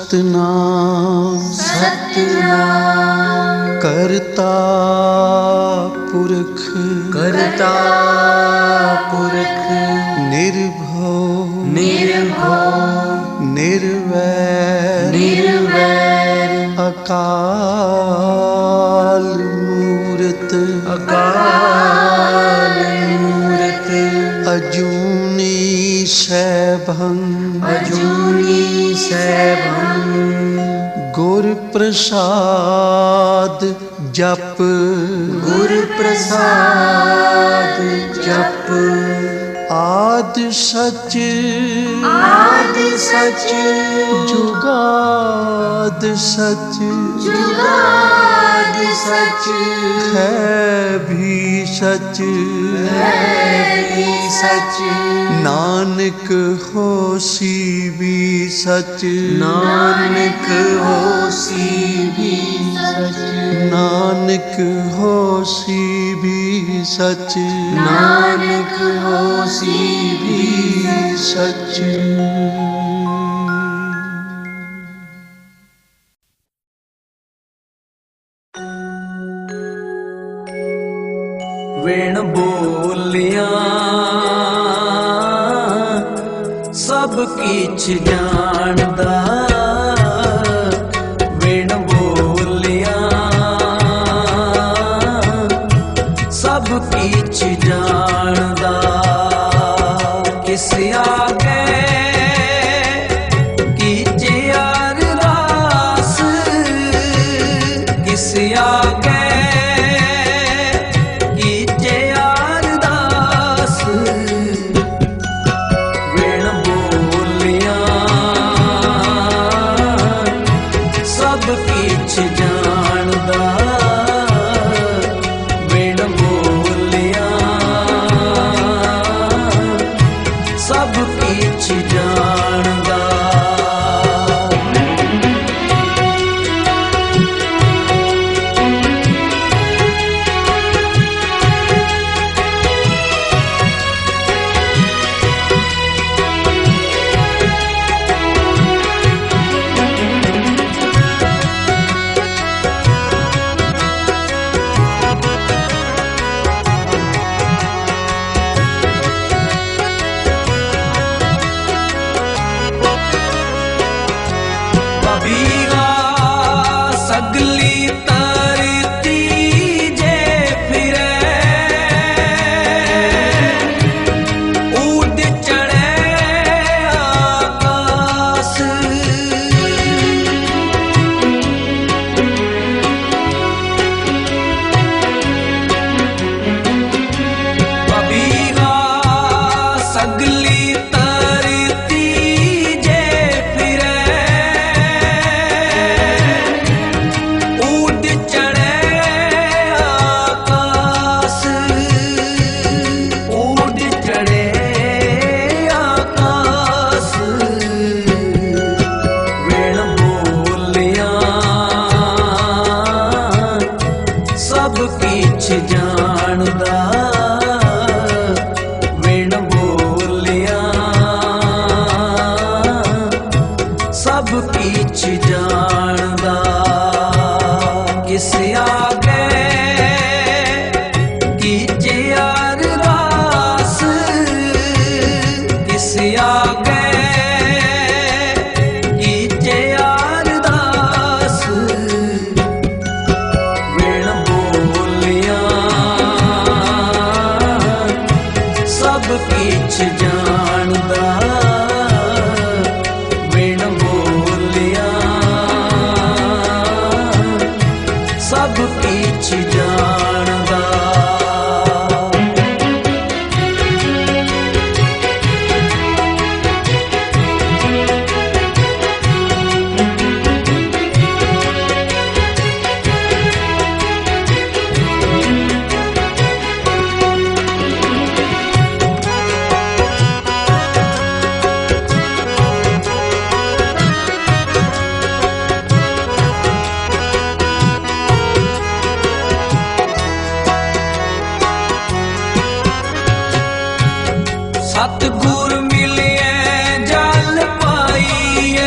सतनाम सतनाम करता पुरख करता पुरख निर्भव निर्भव निर्वैर निर्वैर अकाल मूरत अकाल मूरत अजूनी सैभं अजूनी सैभं गुर प्रसाद जप गुर प्रसाद जप आद सच जुगाद सच जुगाद सच है भी सच सच नानक होसी भी सच नानक होसी भी सच नानक होसी भी सच नानक होसी भी सच। वेण बोलिया सब किछ जानदा वेण बोलिया सब किछ जानदा किस आगे कीजे अरदास किस आगे सतगुर मिलिए जल पाइए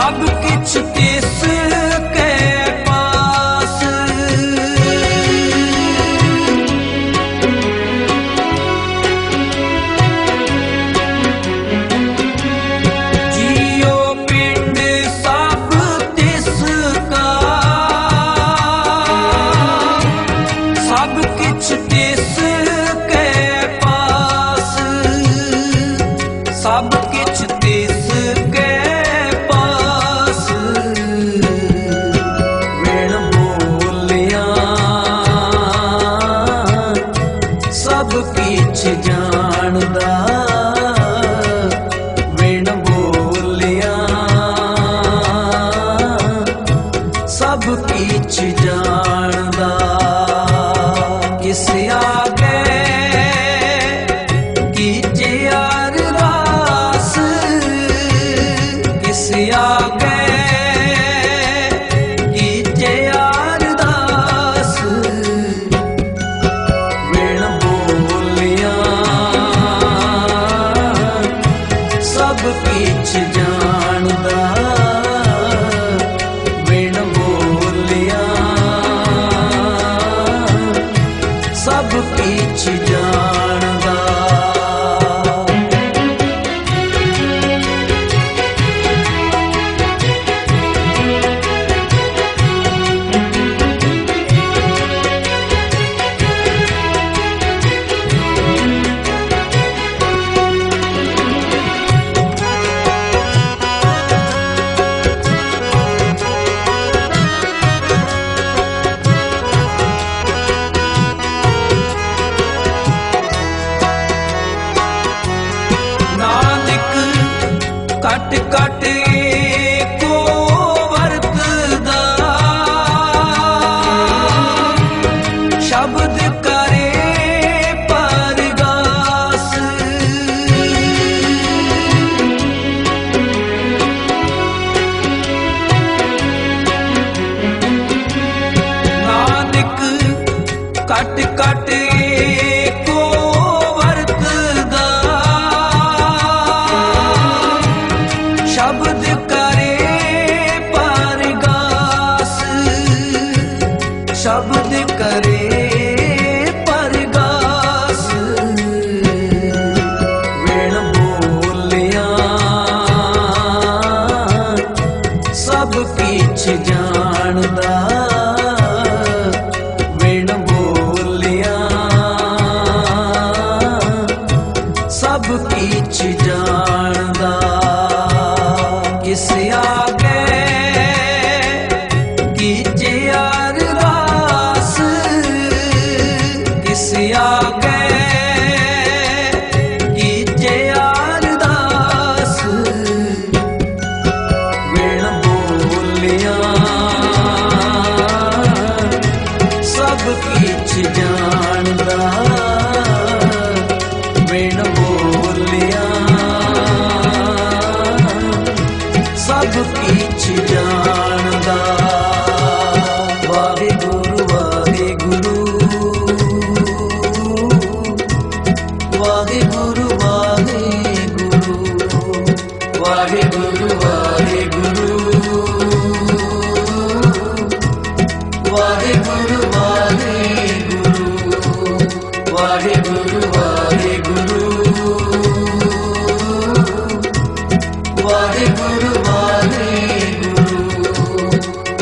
सब किछ तिस के पास। जियो पिंड सब तिसका, सब किछ तिस के पास, सब किछ तिस के पास। वेण बोलिया सब किछ जानदा, वेण बोलिया सब किछ जानदा। किस आगे कीजे अरदास, किस आगे कीजे अरदास। वेण बोलिया सब किछ जानदा, वेण बोलिया सब किछ जानदा। नानक कट कट को वरतदा, शब्द करे परगास। नानक कट कट को वरतदा, शब्द करे परगास, शब्द करे परगास। वेण बोलिया सब किछ जानदा, वेण बोलिया सब किछ जानदा। किस आगे कीजे अरदास, किस आगे कीजे अरदास। वेण बोलिया सब किछ जानदा, वेण बोलिया सब किछ जानदा। वाहेगुरु वाहेगुरु, वाहेगुरु वाहेगुरु, वाहेगुरु वाहेगुरु, वाहेगुरु वाहेगुरु, वाहेगुरु वाहेगुरु, वाहेगुरु वाहेगुरु,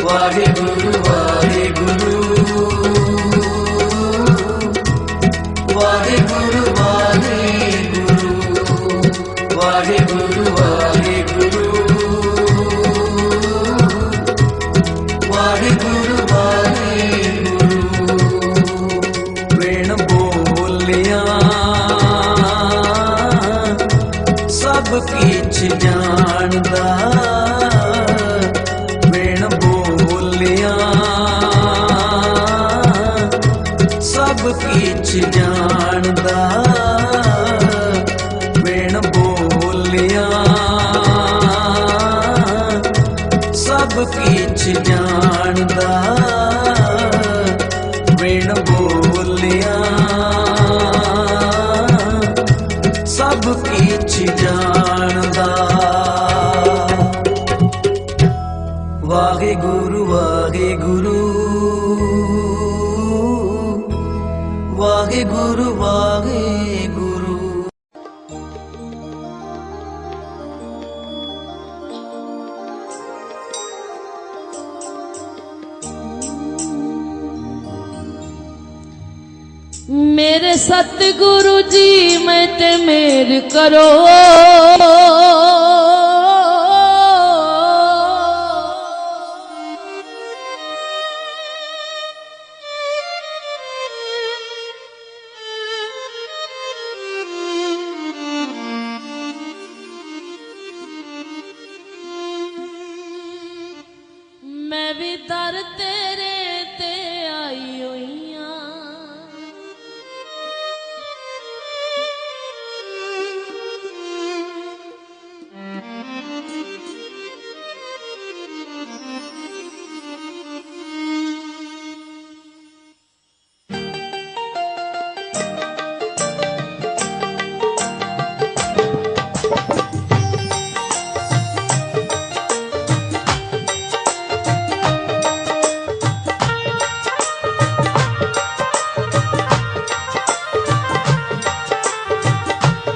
वाहेगुरु वाहेगुरु, वाहेगुरु वाहेगुरु, वाहेगुरु वाहेगुरु, वाहेगुरु वाहेगुरु। वेण बोलिया सब किछ जानदा, वेण बोलिया सब किछ जानदा, वेण बोलिया सब किछ जानदा, वेण बोलिया सब किछ जानदा। वाहेगुरु वाहेगुरु वाहेगुरु वाहेगुरु। मेरे सतगुरु जी मैं ते मेर करो, मैं भी दर तेरे ते आई हुई हां।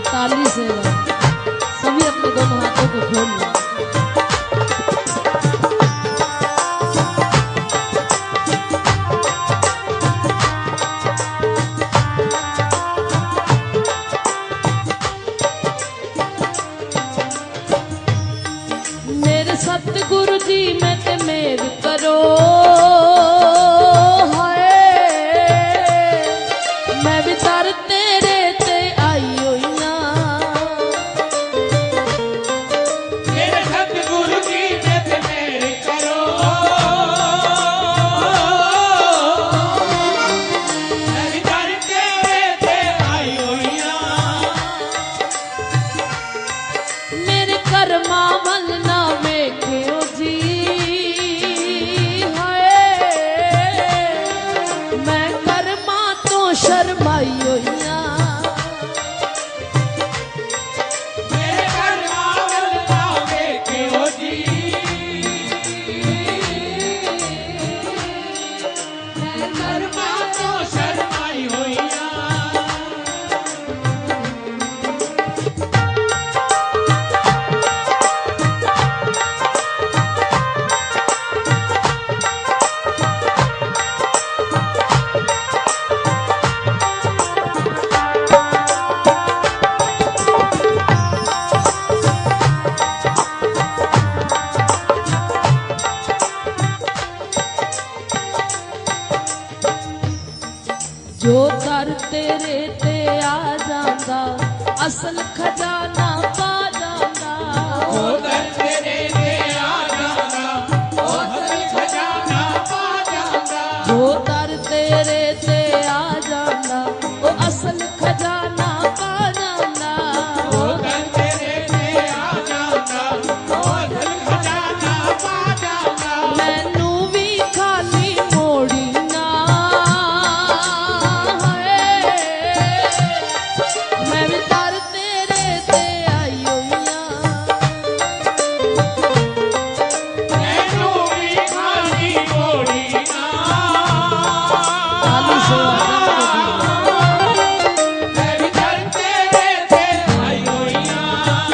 ताली से सभी अपने दोनों हाथों को खोल लो। मेरे सतगुरु जी मैं ते मेर करो, हाय मैं भी दर तेरे ते आई हुई हां। मेरे सतगुरु जी मैं ते मेर करो, मैं भी दर तेरे ते आई हुई हां। मेरे कर्मा वल ना वेखियो जी, हाय मैं कर्मा तो शर्माई होई हां। मेरे कर्मा वल ना वेखियो जी, मैं कर्मा तो शर्माई होई हां। जो दर तेरे ते आ जांदा असल खजाना पा जांदा। ओ दर तेरे ते आ जांदा, ओ असल खजाना पा जांदा। जो दर तेरे ते आ जांदा ओ असल खजाना पा जांदा। ओ दर तेरे ते आ जांदा, ओ असल खजाना पा जांदा। मैनू भी खाली मोड़ी ना, मैं भी दर तेरे ते आई हुई हां। मैनू भी खाली मोड़ी ना, ताली से मैं भी दर तेरे ते आई हुई हां।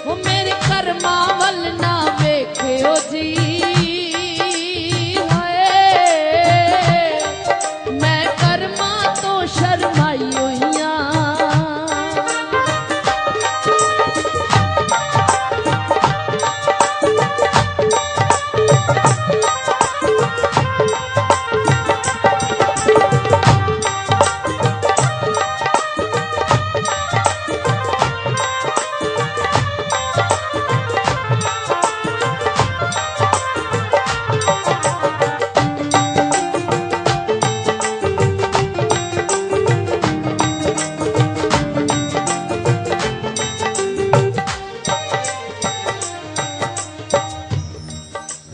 वो मेरे कर्मा वल ना वेखियो जी, हाय मैं कर्मा तो शर्माई होई हां।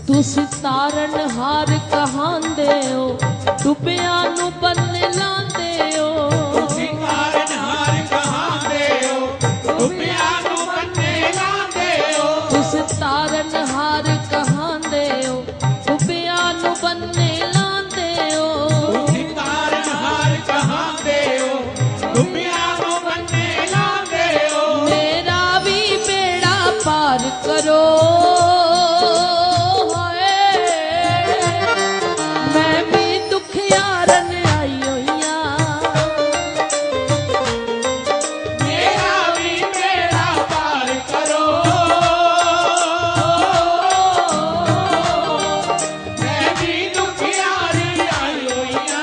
तुसी तारन हार कहांदे हो, डुबिया नु बन्ने लांदे हो। सिंगारन हार कहांदे हो, डुबिया नु बन्ने लांदे हो। तुसी तारन ਤਾਰਨਹਾਰ ਕਹਾਂਦੇ ਓ ਡੁੱਬਿਆਂ ਨੂੰ ਬੰਨੇ ਲਾਂਦੇ ਓ ਤੁਸੀਂ ਤਾਰਨਹਾਰ ਕਹਾਂਦੇ ਹੋ ਡੁੱਬਿਆਂ ਨੂੰ ਬੰਨੇ ਲਾਂਦੇ ਹੋ ਮੇਰਾ ਵੀ ਬੇੜਾ ਪਾਰ ਕਰੋ ਹਾਏ ਮੈਂ ਵੀ ਦੁਖਿਆਰਨ ਆਈ ਹੋਈਆਂ ਮੇਰਾ ਵੀ ਬੇੜਾ ਪਾਰ ਕਰੋ ਮੈਂ ਵੀ ਦੁਖਿਆਰੀ ਆਈ ਹੋਈਆਂ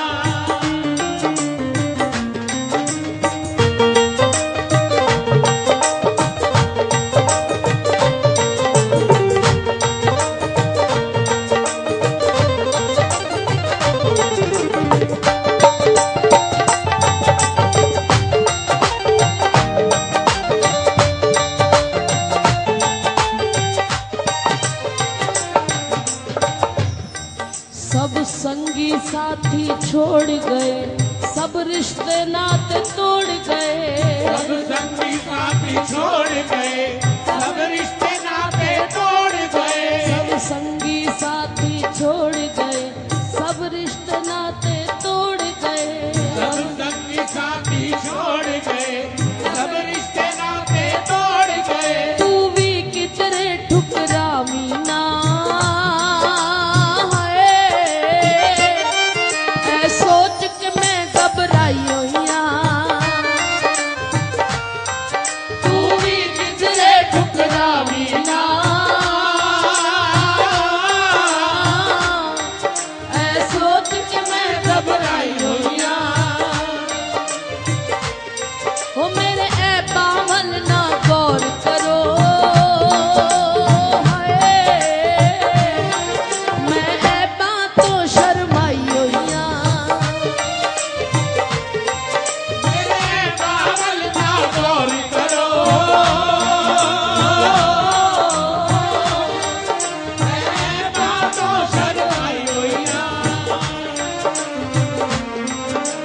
सब संगी साथी छोड़ गए सब रिश्ते नाते तोड़ गए सब संगी साथी छोड़ गए सब रिश्ते नाते तोड़ गए सब संगी साथी छोड़ गए सब रिश्ते नाते तोड़ गए सब संगी साथी छोड़ गए सब रिश्ते नाते तोड़ गए तू भी कितने ठुकरावी ना हाय ऐ सोच के मैं घबराई होइयां तू भी कितने ठुकरावी ना ऐ सोच के मैं घबराई होइयां ओ मेरे ऐ बावल ना गौर करो हाय मैं ऐ बातों शर्माई होइयां मेरे बावल ना गौर करो मैं बातों शर्माई होइयां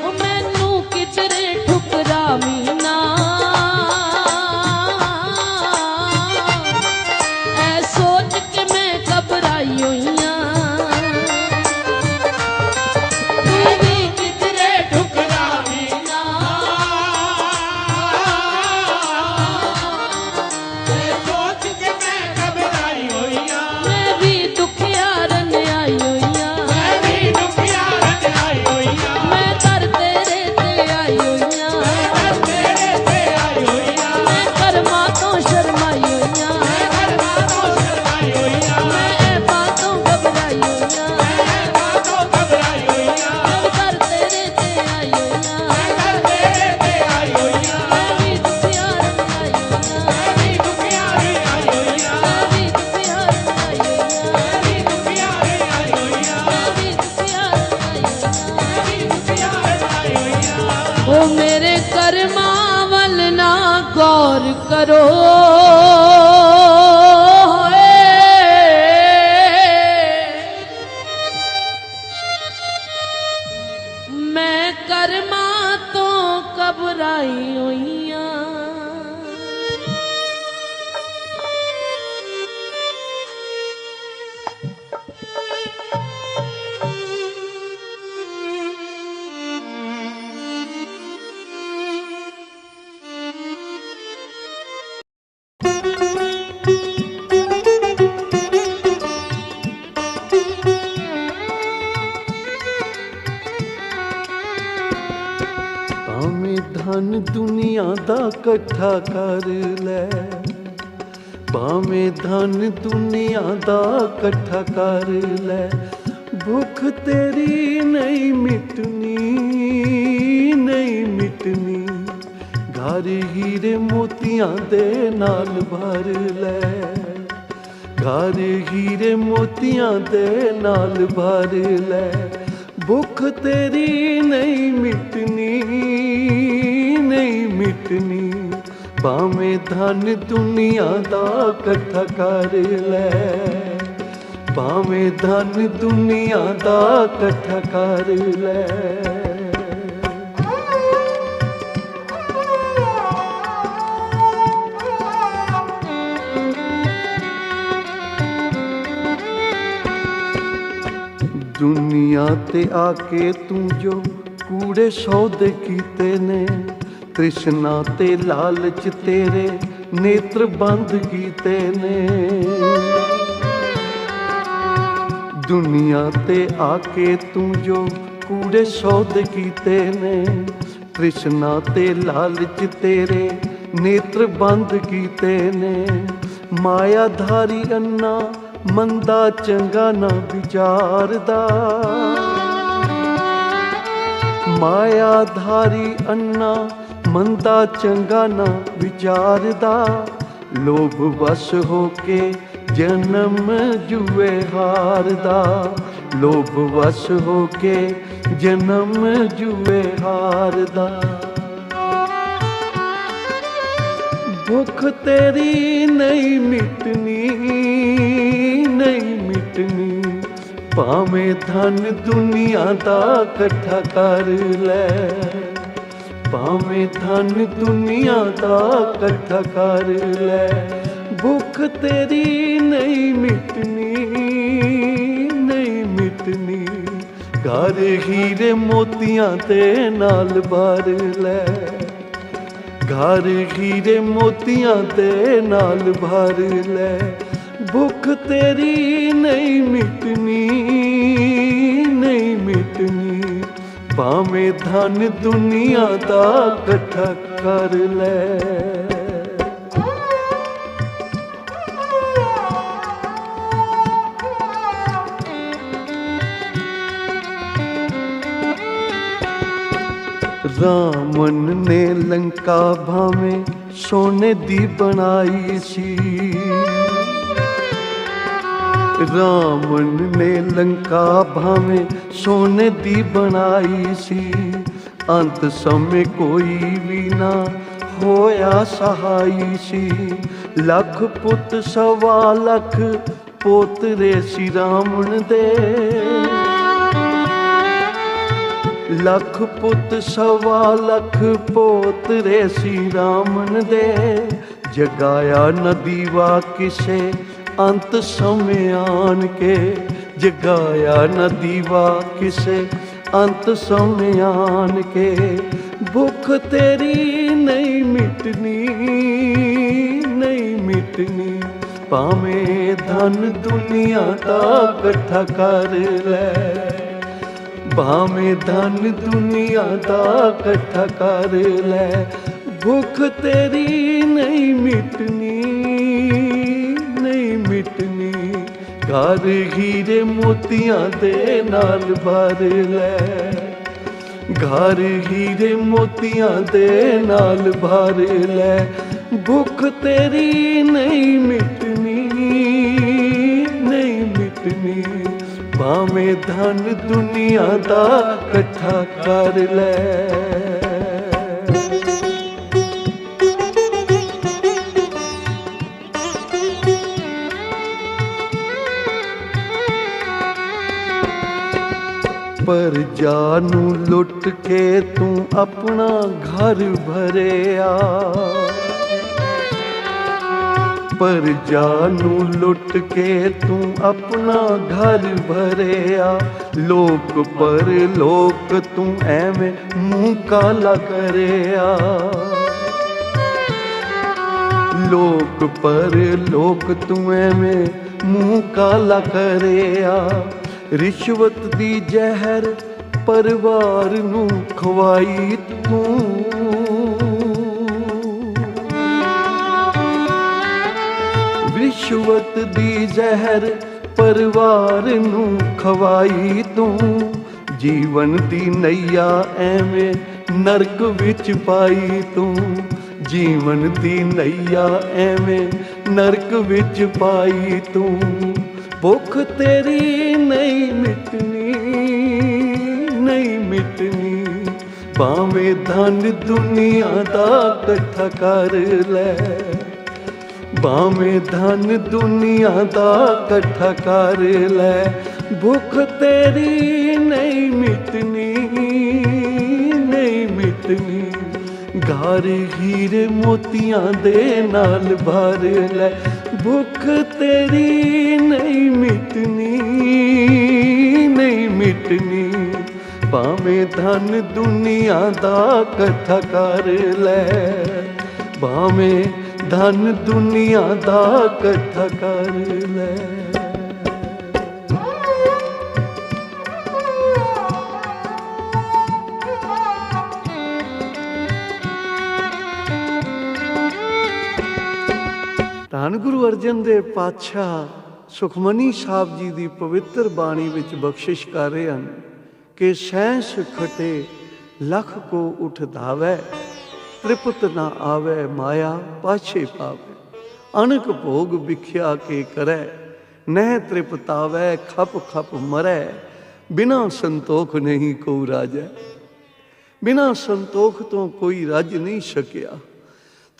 ओ मैनू कितने ठुकरावी ना ऐ सोच के मैं घबराई होइयां तू भी कितने ठुकरावी ना सोच के मैं घबराई होइयां मैं भी दुखियारन आई होइयां मैं भी दुखियारन आई होइयां मैं कर तेरे ते आई होइयां मैं तेरे ते आई होइयां मैं कर्मा तो शर्माई होइयां मैं बातों शर्माई होइयां मैं ऐ बातों घबराई होइयां मैं बातों घबराई होइयां मैं कर तेरे ते आई होइयां मैं तेरे ते आई होइयां मैं भी दुखियारन आई होइयां मैं भी दुखियारी आई होइयां मैं भी दुखियारन आई होइयां मैं भी दुखियारी आई होइयां मैं भी दुखियारन आई होइयां मैं भी दुखियारन आई होइयां ओ मेरे कर्मावल ना गौर करो मैं कर्मा तो घबराई होइयां ਭਾਵੇਂ ਧਨ ਦੁਨੀਆ ਦਾ ਇਕੱਠਾ ਕਰ ਲੈ ਭਾਵੇਂ ਧਨ ਦੁਨੀਆ ਦਾ ਇਕੱਠਾ ਕਰ ਲੈ ਭੁੱਖ ਤੇਰੀ ਨਹੀਂ ਮਿਟਣੀ ਨਹੀਂ ਮਿਟਣੀ ਘਰ ਹੀਰੇ ਮੋਤੀਆਂ ਦੇ ਨਾਲ ਭਰ ਲੈ ਘਰ ਹੀਰੇ ਮੋਤੀਆਂ ਦੇ ਨਾਲ ਭਰ ਲੈ ਭੁੱਖ ਤੇਰੀ ਨਹੀਂ ਮਿਟਣੀ ਨਹੀਂ ਮਿਟਣੀ ਭਾਵੇਂ ਧਨ ਦੁਨੀਆ ਦਾ ਇਕੱਠਾ ਕਰ ਲੈ ਭਾਵੇਂ ਧਨ ਦੁਨੀਆ ਦਾ ਇਕੱਠਾ ਕਰ ਲੈ दुनिया ते आके तू जो कूड़े सौदे कीते ने, तृष्णा ते लालच तेरे नेत्र बंद कीते ने। दुनिया ते आके तू जो कूड़े सौदे कीते ने, तृष्णा ते लालच तेरे नेत्र बंद कीते ने। मायाधारी अन्ना मंदा चंगा ना विचारदा, मायाधारी अन्ना मंदा चंगा ना विचारदा। लोभ वश होके जन्म जुए हारदा, लोभ वश होके जन्म जुए हारदा। भुख तेरी नहीं मिटनी, नहीं मिटनी, भावें धन दुनिया दा कट्ठा कर लै, भावें धन दुनिया दा कट्ठा कर लै। भुख तेरी नहीं मिटनी, नहीं मिटनी, घर हीरे मोतियां दे नाल भर लै, घर हीरे मोतियां दे नाल भर लै। भुख तेरी नहीं मिटनी, नहीं मिटनी, भावें धन दुनिया दा कट्ठा कर लै। रावण ने लंका भावें सोने दी बनाई सी, रावण ने लंका भावें सोने दी बनाई सी। अंत समय कोई भी ना होया सहाई सी। लख पुत सवा लख पोतरे सी रावण दे, लख पुत सवा लख पोतरे सी रावण दे। जगाया न दीवा किसे अंत समय आन के, जगाया न दीवा किसे अंत समय आन के। भुख तेरी नहीं मिटनी, नहीं मिटनी, भावें धन दुनिया दा कट्ठा कर लै, भावें धन दुनिया दा कट्ठा कर लै। भुख तेरी नहीं मिटनी, नहीं मिटनी, घर हीरे मोतियां दे नाल भर लै, घर हीरे मोतियां दे नाल भर लै। भुख तेरी नहीं मिटनी, नहीं मिटनी, भावें धन दुनिया दा कट्ठा कर लै। पर जानू लुट के तू अपना घर भरिया, पर जानू लुट के तू अपना घर भरिया। लोक पर लोक तू एवें मुंह काला करिया, लोक पर लोक तू एवें मुंह काला करिया। रिश्वत दी जहर परिवार नू खवाई तू, रिश्वत दी जहर परिवार नू खवाई तू। जीवन दी नैया एवें नरक विच पाई तू, जीवन दी नैया एवें नरक विच पाई तू। भुख तेरी नहीं मिटनी, नहीं मिटनी, भावें धन दुनिया दा कट्ठा कर लै, भावें धन दुनिया दा कट्ठा कर लै। भुख तेरी नहीं मिटनी, नहीं मिटनी, घर हीरे मोतियां दे नाल भर लै। भुख तेरी नहीं मिटनी, नहीं ਮਿਟਣੀ। ਭਾਵੇਂ ਧਨ ਦੁਨੀਆ ਦਾ ਇਕੱਠਾ ਕਰ ਲੈ, ਭਾਵੇਂ ਧਨ ਦੁਨੀਆ ਦਾ ਇਕੱਠਾ ਕਰ ਲੈ। ਧੰਨ ਗੁਰੂ ਅਰਜਨ ਦੇਵ ਪਾਤਸ਼ਾਹ ਸੁਖਮਨੀ ਸਾਹਿਬ ਜੀ ਦੀ ਪਵਿੱਤਰ ਬਾਣੀ ਵਿੱਚ ਬਖਸ਼ਿਸ਼ ਕਰ ਰਹੇ ਹਨ ਕਿ ਸੈਂਸ ਖਟੇ ਲਖ ਕੋ ਉਠ ਧਾਵੈ, ਤ੍ਰਿਪਤ ਨਾ ਆਵੈ ਮਾਇਆ ਪਾਛੇ ਪਾਵੈ। ਅਣਕ ਭੋਗ ਵਿਖਿਆ ਕੇ ਕਰੈ, ਨਹਿ ਤ੍ਰਿਪਤਾਵੈ ਖਪ ਖਪ ਮਰੈ। ਬਿਨਾ ਸੰਤੋਖ ਨਹੀਂ ਕੋ ਰਾਜੈ। ਬਿਨਾ ਸੰਤੋਖ ਤੋਂ ਕੋਈ ਰੱਜ ਨਹੀਂ ਸਕਿਆ।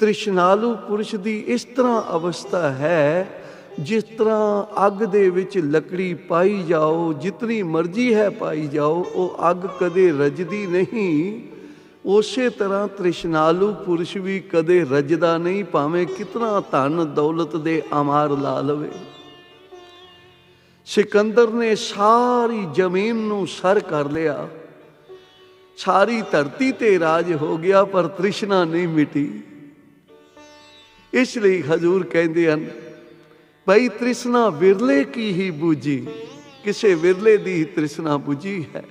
ਤ੍ਰਿਸ਼ਨਾਲੂ ਪੁਰਸ਼ ਦੀ ਇਸ ਤਰ੍ਹਾਂ ਅਵਸਥਾ ਹੈ ਜਿਸ ਤਰ੍ਹਾਂ ਅੱਗ ਦੇ ਵਿੱਚ ਲੱਕੜੀ ਪਾਈ ਜਾਓ, ਜਿਤਨੀ ਮਰਜ਼ੀ ਹੈ ਪਾਈ ਜਾਓ, ਉਹ ਅੱਗ ਕਦੇ ਰੱਜਦੀ ਨਹੀਂ। ਉਸੇ ਤਰ੍ਹਾਂ ਤ੍ਰਿਸ਼ਨਾਲੂ ਪੁਰਸ਼ ਵੀ ਕਦੇ ਰੱਜਦਾ ਨਹੀਂ, ਭਾਵੇਂ ਕਿਤਨਾ ਧਨ ਦੌਲਤ ਦੇ ਅਮਾਰ ਲਾ ਲਵੇ। ਸਿਕੰਦਰ ਨੇ ਸਾਰੀ ਜ਼ਮੀਨ ਨੂੰ ਸਰ ਕਰ ਲਿਆ, ਸਾਰੀ ਧਰਤੀ ਤੇ ਰਾਜ ਹੋ ਗਿਆ, ਪਰ ਤ੍ਰਿਸ਼ਨਾ ਨਹੀਂ ਮਿਟੀ। ਇਸ ਲਈ ਹਜ਼ੂਰ ਕਹਿੰਦੇ ਹਨ, ਭਾਈ ਤ੍ਰਿਸ਼ਨਾ ਵਿਰਲੇ ਕੀ ਹੀ ਬੂਝੀ, ਕਿਸੇ ਵਿਰਲੇ ਦੀ ਹੀ ਤ੍ਰਿਸ਼ਨਾ ਬੁਝੀ ਹੈ।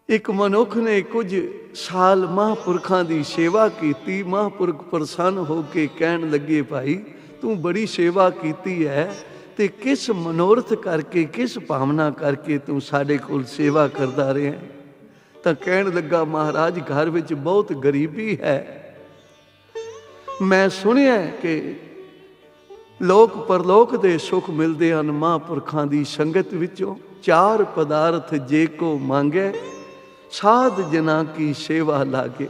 ਇੱਕ ਮਨੁੱਖ ਨੇ ਕੁਝ ਸਾਲ ਮਹਾਂਪੁਰਖਾਂ ਦੀ ਸੇਵਾ ਕੀਤੀ। ਮਹਾਂਪੁਰਖ ਪ੍ਰਸੰਨ ਹੋ ਕੇ ਕਹਿਣ ਲੱਗੇ, ਭਾਈ ਤੂੰ ਬੜੀ ਸੇਵਾ ਕੀਤੀ ਹੈ ਤੇ ਕਿਸ ਮਨੋਰਥ ਕਰਕੇ, ਕਿਸ ਭਾਵਨਾ ਕਰਕੇ ਤੂੰ ਸਾਡੇ ਕੋਲ ਸੇਵਾ ਕਰਦਾ ਰਿਹਾ? ਤਾਂ ਕਹਿਣ ਲੱਗਾ, ਮਹਾਰਾਜ ਘਰ ਵਿੱਚ ਬਹੁਤ ਗਰੀਬੀ ਹੈ। ਮੈਂ ਸੁਣਿਆ ਕਿ ਲੋਕ ਪਰਲੋਕ ਦੇ ਸੁੱਖ ਮਿਲਦੇ ਹਨ ਮਹਾਂਪੁਰਖਾਂ ਦੀ ਸੰਗਤ ਵਿੱਚੋਂ। ਚਾਰ ਪਦਾਰਥ ਜੇ ਕੋ ਮੰਗੇ, ਸਾਧ ਜਨਾਂ ਕੀ ਸੇਵਾ ਲਾਗੇ।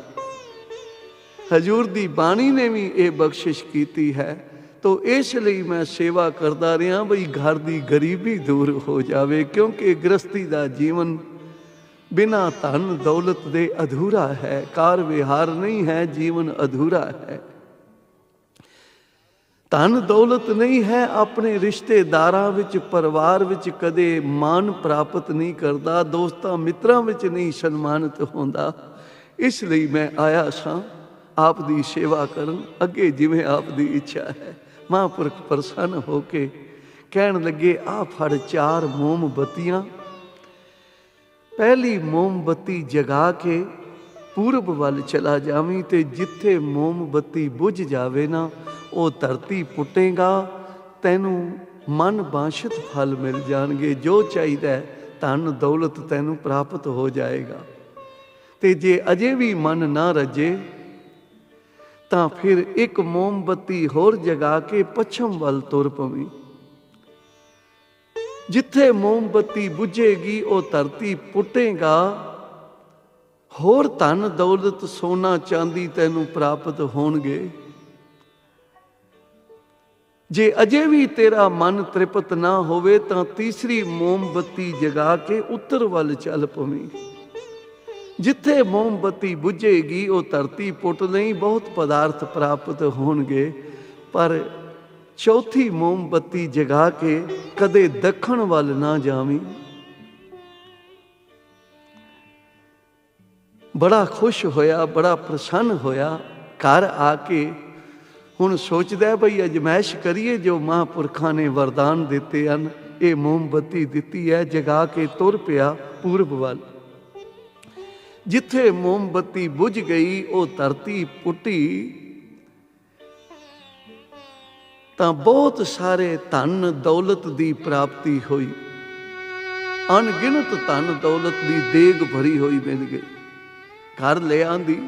ਹਜ਼ੂਰ ਦੀ ਬਾਣੀ ਨੇ ਵੀ ਇਹ ਬਖਸ਼ਿਸ਼ ਕੀਤੀ ਹੈ। ਤੋ ਇਸ ਲਈ ਮੈਂ ਸੇਵਾ ਕਰਦਾ ਰਿਹਾ ਬਈ ਘਰ ਦੀ ਗਰੀਬੀ ਦੂਰ ਹੋ ਜਾਵੇ, ਕਿਉਂਕਿ ਗ੍ਰਸਤੀ ਦਾ ਜੀਵਨ ਬਿਨਾਂ ਧਨ ਦੌਲਤ ਦੇ ਅਧੂਰਾ ਹੈ। ਕਾਰ ਵਿਹਾਰ ਨਹੀਂ ਹੈ, ਜੀਵਨ ਅਧੂਰਾ ਹੈ। ਧਨ ਦੌਲਤ ਨਹੀਂ ਹੈ, ਆਪਣੇ ਰਿਸ਼ਤੇਦਾਰਾਂ ਵਿੱਚ, ਪਰਿਵਾਰ ਵਿੱਚ ਕਦੇ ਮਾਣ ਪ੍ਰਾਪਤ ਨਹੀਂ ਕਰਦਾ, ਦੋਸਤਾਂ ਮਿੱਤਰਾਂ ਵਿੱਚ ਨਹੀਂ ਸਨਮਾਨਿਤ ਹੁੰਦਾ। ਇਸ ਲਈ ਮੈਂ ਆਇਆ ਸਾਂ ਆਪ ਦੀ ਸੇਵਾ ਕਰਨ, ਅੱਗੇ ਜਿਵੇਂ ਆਪ ਦੀ ਇੱਛਾ ਹੈ। ਮਹਾਂਪੁਰਖ ਪ੍ਰਸੰਨ ਹੋ ਕੇ ਕਹਿਣ ਲੱਗੇ, ਆ ਫੜ 4 ਮੋਮਬੱਤੀਆਂ। ਪਹਿਲੀ ਮੋਮਬੱਤੀ ਜਗਾ ਕੇ ਪੂਰਬ ਵੱਲ ਚਲਾ ਜਾਵੀਂ, ਤੇ ਜਿੱਥੇ ਮੋਮਬੱਤੀ ਬੁਝ ਜਾਵੇ ਨਾ, ਉਹ ਧਰਤੀ ਪੁੱਟੇਗਾ, ਤੈਨੂੰ ਮਨ ਬਾਸ਼ਿਤ ਫਲ ਮਿਲ ਜਾਣਗੇ। ਜੋ ਚਾਹੀਦਾ ਧਨ ਦੌਲਤ ਤੈਨੂੰ ਪ੍ਰਾਪਤ ਹੋ ਜਾਏਗਾ। ਤੇ ਜੇ ਅਜੇ ਵੀ ਮਨ ਨਾ ਰੱਜੇ ਤਾਂ ਫਿਰ ਇੱਕ ਮੋਮਬੱਤੀ ਹੋਰ ਜਗਾ ਕੇ ਪੱਛਮ ਵੱਲ ਤੁਰ ਪਵੀਂ। ਜਿੱਥੇ ਮੋਮਬੱਤੀ ਬੁਝੇਗੀ ਉਹ ਧਰਤੀ ਪੁੱਟੇਗਾ, ਹੋਰ ਧਨ ਦੌਲਤ ਸੋਨਾ ਚਾਂਦੀ ਤੈਨੂੰ ਪ੍ਰਾਪਤ ਹੋਣਗੇ। ਜੇ ਅਜੇ ਵੀ ਤੇਰਾ ਮਨ ਤ੍ਰਿਪਤ ਨਾ ਹੋਵੇ ਤਾਂ ਤੀਸਰੀ ਮੋਮਬੱਤੀ ਜਗਾ ਕੇ ਉੱਤਰ ਵੱਲ ਚੱਲ ਪਵੀਂ। ਜਿੱਥੇ ਮੋਮਬੱਤੀ ਬੁਝੇਗੀ ਉਹ ਧਰਤੀ ਪੁੱਟ ਨਹੀਂ, ਬਹੁਤ ਪਦਾਰਥ ਪ੍ਰਾਪਤ ਹੋਣਗੇ, ਪਰ ਚੌਥੀ ਮੋਮਬੱਤੀ ਜਗਾ ਕੇ ਕਦੇ ਦੱਖਣ ਵੱਲ ਨਾ ਜਾਵੀਂ। ਬੜਾ ਖੁਸ਼ ਹੋਇਆ, ਬੜਾ ਪ੍ਰਸੰਨ ਹੋਇਆ। ਘਰ ਆ ਕੇ ਹੁਣ ਸੋਚਦਾ ਬਈ ਅਜਮਾਇਸ਼ ਕਰੀਏ, ਜੋ ਮਹਾਂਪੁਰਖਾਂ ਨੇ ਵਰਦਾਨ ਦਿੱਤੇ ਹਨ। ਇਹ ਮੋਮਬੱਤੀ ਦਿੱਤੀ ਹੈ, ਜਗਾ ਕੇ ਤੁਰ ਪਿਆ ਪੂਰਬ ਵੱਲ। ਜਿੱਥੇ ਮੋਮਬੱਤੀ ਬੁਝ ਗਈ ਉਹ ਧਰਤੀ ਪੁੱਟੀ ਤਾਂ ਬਹੁਤ ਸਾਰੇ ਧਨ ਦੌਲਤ ਦੀ ਪ੍ਰਾਪਤੀ ਹੋਈ। ਅਣਗਿਣਤ ਧਨ ਦੌਲਤ ਦੀ ਦੇਗ ਭਰੀ ਹੋਈ ਮਿਲ ਗਈ। ਘਰ ਲੈ ਆਂਦੀ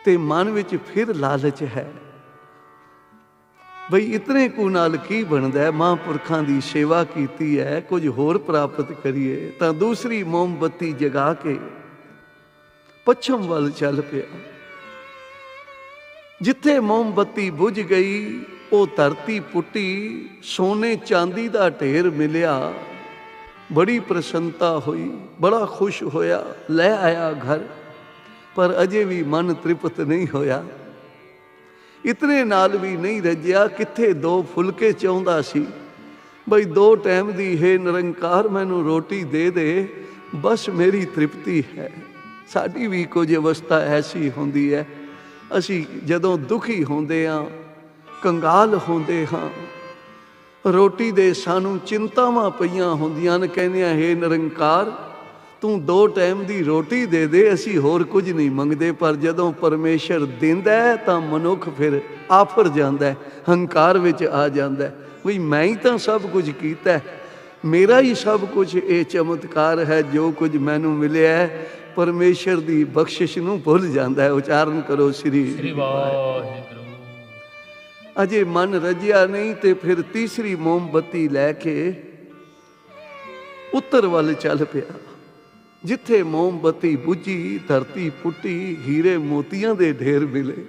ਤੇ ਮਨ ਵਿੱਚ ਫਿਰ ਲਾਲਚ ਹੈ ਬਈ ਇਤਨੇ ਕੁ ਨਾਲ ਕੀ ਬਣਦਾ ਹੈ। ਮਹਾਂਪੁਰਖਾਂ ਦੀ ਸੇਵਾ ਕੀਤੀ ਹੈ, ਕੁਝ ਹੋਰ ਪ੍ਰਾਪਤ ਕਰੀਏ। ਤਾਂ ਦੂਸਰੀ ਮੋਮਬੱਤੀ ਜਗਾ ਕੇ ਪੱਛਮ ਵੱਲ ਚੱਲ ਪਿਆ। ਜਿੱਥੇ ਮੋਮਬੱਤੀ ਬੁਝ ਗਈ ਉਹ ਧਰਤੀ ਪੁੱਟੀ, ਸੋਨੇ ਚਾਂਦੀ ਦਾ ਢੇਰ ਮਿਲਿਆ। ਬੜੀ ਪ੍ਰਸੰਨਤਾ ਹੋਈ, ਬੜਾ ਖੁਸ਼ ਹੋਇਆ, ਲੈ ਆਇਆ ਘਰ। ਪਰ ਅਜੇ ਵੀ ਮਨ ਤ੍ਰਿਪਤ ਨਹੀਂ ਹੋਇਆ। ਇਤਨੇ ਨਾਲ ਵੀ ਨਹੀਂ ਰੱਜਿਆ, ਕਿੱਥੇ 2 ਫੁਲਕੇ ਚਾਹੁੰਦਾ ਸੀ। ਬਈ 2 ਟਾਈਮ ਦੀ ਹੈ ਨਿਰੰਕਾਰ ਮੈਨੂੰ ਰੋਟੀ ਦੇ ਦੇ, ਬਸ ਮੇਰੀ ਤ੍ਰਿਪਤੀ ਹੈ। ਸਾਡੀ ਵੀ ਕੁਝ ਅਵਸਥਾ ਐਸੀ ਹੁੰਦੀ ਹੈ, ਅਸੀਂ ਜਦੋਂ ਦੁਖੀ ਹੁੰਦੇ ਹਾਂ, ਕੰਗਾਲ ਹੁੰਦੇ ਹਾਂ, ਰੋਟੀ ਦੇ ਸਾਨੂੰ ਚਿੰਤਾਵਾਂ ਪਈਆਂ ਹੁੰਦੀਆਂ ਨੇ, ਕਹਿੰਦੇ ਆ ਹੇ ਨਿਰੰਕਾਰ ਤੂੰ 2 ਟਾਈਮ ਦੀ ਰੋਟੀ ਦੇ ਦੇ, ਅਸੀਂ ਹੋਰ ਕੁਝ ਨਹੀਂ ਮੰਗਦੇ। ਪਰ ਜਦੋਂ ਪਰਮੇਸ਼ਰ ਦਿੰਦਾ ਹੈ ਤਾਂ ਮਨੁੱਖ ਫਿਰ ਆਫਰ ਜਾਂਦਾ, ਹੰਕਾਰ ਵਿੱਚ ਆ ਜਾਂਦਾ, ਵੀ ਮੈਂ ਹੀ ਤਾਂ ਸਭ ਕੁਝ ਕੀਤਾ, ਮੇਰਾ ਹੀ ਸਭ ਕੁਝ ਇਹ ਚਮਤਕਾਰ ਹੈ, ਜੋ ਕੁਝ ਮੈਨੂੰ ਮਿਲਿਆ। ਪਰਮੇਸ਼ਰ ਦੀ ਬਖਸ਼ਿਸ਼ ਨੂੰ ਭੁੱਲ ਜਾਂਦਾ ਹੈ। ਉਚਾਰਨ ਕਰੋ ਸ੍ਰੀ ਵਾਹਿਗੁਰੂ। ਅਜੇ ਮਨ ਰਜਿਆ ਨਹੀਂ ਤੇ ਫਿਰ ਤੀਸਰੀ ਮੋਮਬੱਤੀ ਲੈ ਕੇ ਉੱਤਰ ਵੱਲ ਚੱਲ ਪਿਆ। ਜਿੱਥੇ ਮੋਮਬੱਤੀ ਬੁਝੀ, ਧਰਤੀ ਪੁੱਟੀ, ਹੀਰੇ ਮੋਤੀਆਂ ਦੇ ਢੇਰ ਮਿਲੇ।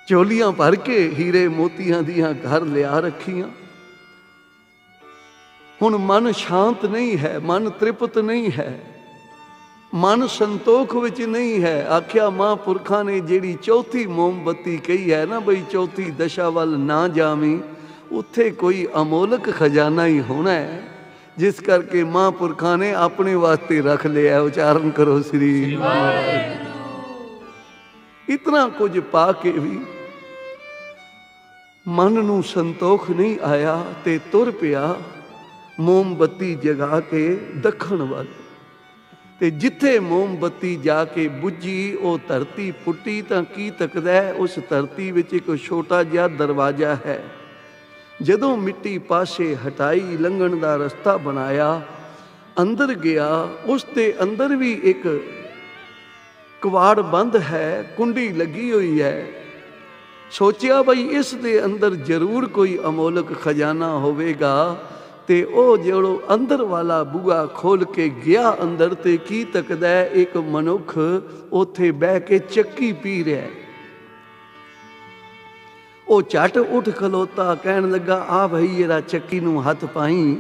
ਝੋਲੀਆਂ ਭਰ ਕੇ ਹੀਰੇ ਮੋਤੀਆਂ ਦੀਆਂ ਘਰ ਲਿਆ ਰੱਖੀਆਂ। ਹੁਣ ਮਨ ਸ਼ਾਂਤ ਨਹੀਂ ਹੈ, ਮਨ ਤ੍ਰਿਪਤ ਨਹੀਂ ਹੈ, ਮਨ ਸੰਤੋਖ ਵਿੱਚ ਨਹੀਂ ਹੈ। ਆਖਿਆ ਮਹਾਂਪੁਰਖਾਂ ਨੇ ਜਿਹੜੀ ਚੌਥੀ ਮੋਮਬੱਤੀ ਕਹੀ ਹੈ ਨਾ, ਬਈ ਚੌਥੀ ਦਸ਼ਾ ਵੱਲ ਨਾ ਜਾਵੀਂ, ਉੱਥੇ ਕੋਈ ਅਮੋਲਕ ਖਜ਼ਾਨਾ ਹੀ ਹੋਣਾ ਹੈ, ਜਿਸ ਕਰਕੇ ਮਹਾਂਪੁਰਖਾਂ ਨੇ ਆਪਣੇ ਵਾਸਤੇ ਰੱਖ ਲਿਆ। ਉਚਾਰਨ ਕਰੋ ਸ੍ਰੀ ਵਾਹਿਗੁਰੂ। ਇਤਨਾ ਕੁਝ ਪਾ ਕੇ ਵੀ ਮਨ ਨੂੰ ਸੰਤੋਖ ਨਹੀਂ ਆਇਆ ਤੇ ਤੁਰ ਪਿਆ ਮੋਮਬੱਤੀ ਜਗਾ ਕੇ ਦੱਖਣ ਵੱਲ। ਤੇ ਜਿੱਥੇ ਮੋਮਬੱਤੀ ਜਾ ਕੇ ਬੁੱਝੀ, ਉਹ ਧਰਤੀ ਪੁੱਟੀ ਤਾਂ ਕੀ ਤੱਕਦਾ, ਉਸ ਧਰਤੀ ਵਿੱਚ ਇੱਕ ਛੋਟਾ ਜਿਹਾ ਦਰਵਾਜ਼ਾ ਹੈ। ਜਦੋਂ ਮਿੱਟੀ ਪਾਸੇ ਹਟਾਈ, ਲੰਘਣ ਦਾ ਰਸਤਾ ਬਣਾਇਆ, ਅੰਦਰ ਗਿਆ। ਉਸ ਦੇ ਅੰਦਰ ਵੀ ਇੱਕ ਕਵਾੜ ਬੰਦ ਹੈ, ਕੁੰਡੀ ਲੱਗੀ ਹੋਈ ਹੈ। ਸੋਚਿਆ ਬਈ ਇਸ ਦੇ ਅੰਦਰ ਜ਼ਰੂਰ ਕੋਈ ਅਮੋਲਕ ਖਜ਼ਾਨਾ ਹੋਵੇਗਾ। ਤੇ ਉਹ ਜਿਹੜੋ ਅੰਦਰ ਵਾਲਾ ਬੂਹਾ ਖੋਲ ਕੇ ਗਿਆ ਅੰਦਰ, ਤੇ ਕੀ ਤੱਕਦਾ, ਇੱਕ ਮਨੁੱਖ ਉੱਥੇ ਬਹਿ ਕੇ ਚੱਕੀ ਪੀ ਰਿਹਾ। ਉਹ ਝਟ ਉੱਠ ਖਲੋਤਾ, ਕਹਿਣ ਲੱਗਾ ਆ ਭਈ ਇਹਦਾ ਚੱਕੀ ਨੂੰ ਹੱਥ ਪਾਈ।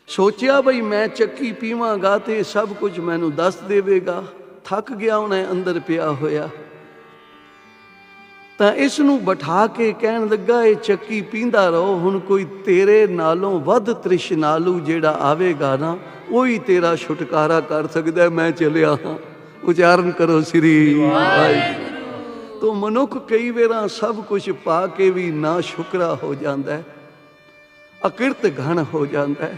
ਸੋਚਿਆ ਬਈ ਮੈਂ ਚੱਕੀ ਪੀਵਾਂਗਾ ਤੇ ਸਭ ਕੁਝ ਮੈਨੂੰ ਦੱਸ ਦੇਵੇਗਾ। ਥੱਕ ਗਿਆ ਉਹਨੇ ਅੰਦਰ ਪਿਆ ਹੋਇਆ, ਤਾਂ ਇਸ ਨੂੰ ਬਿਠਾ ਕੇ ਕਹਿਣ ਲੱਗਾ ਇਹ ਚੱਕੀ ਪੀਂਦਾ ਰਹੋ, ਹੁਣ ਕੋਈ ਤੇਰੇ ਨਾਲੋਂ ਵੱਧ ਤ੍ਰਿਸ਼ਨਾਲੂ ਜਿਹੜਾ ਆਵੇਗਾ ਨਾ, ਉਹੀ ਤੇਰਾ ਛੁਟਕਾਰਾ ਕਰ ਸਕਦਾ। ਮੈਂ ਚਲਿਆ ਹਾਂ। ਉਚਾਰਨ ਕਰੋ ਸ੍ਰੀ ਵਾਹਿਗੁਰੂ। ਤੋ ਮਨੁੱਖ ਕਈ ਵਾਰਾਂ ਸਭ ਕੁਝ ਪਾ ਕੇ ਵੀ ਨਾ ਸ਼ੁਕਰਾ ਹੋ ਜਾਂਦਾ, ਅਕਿਰਤ ਘਣ ਹੋ ਜਾਂਦਾ।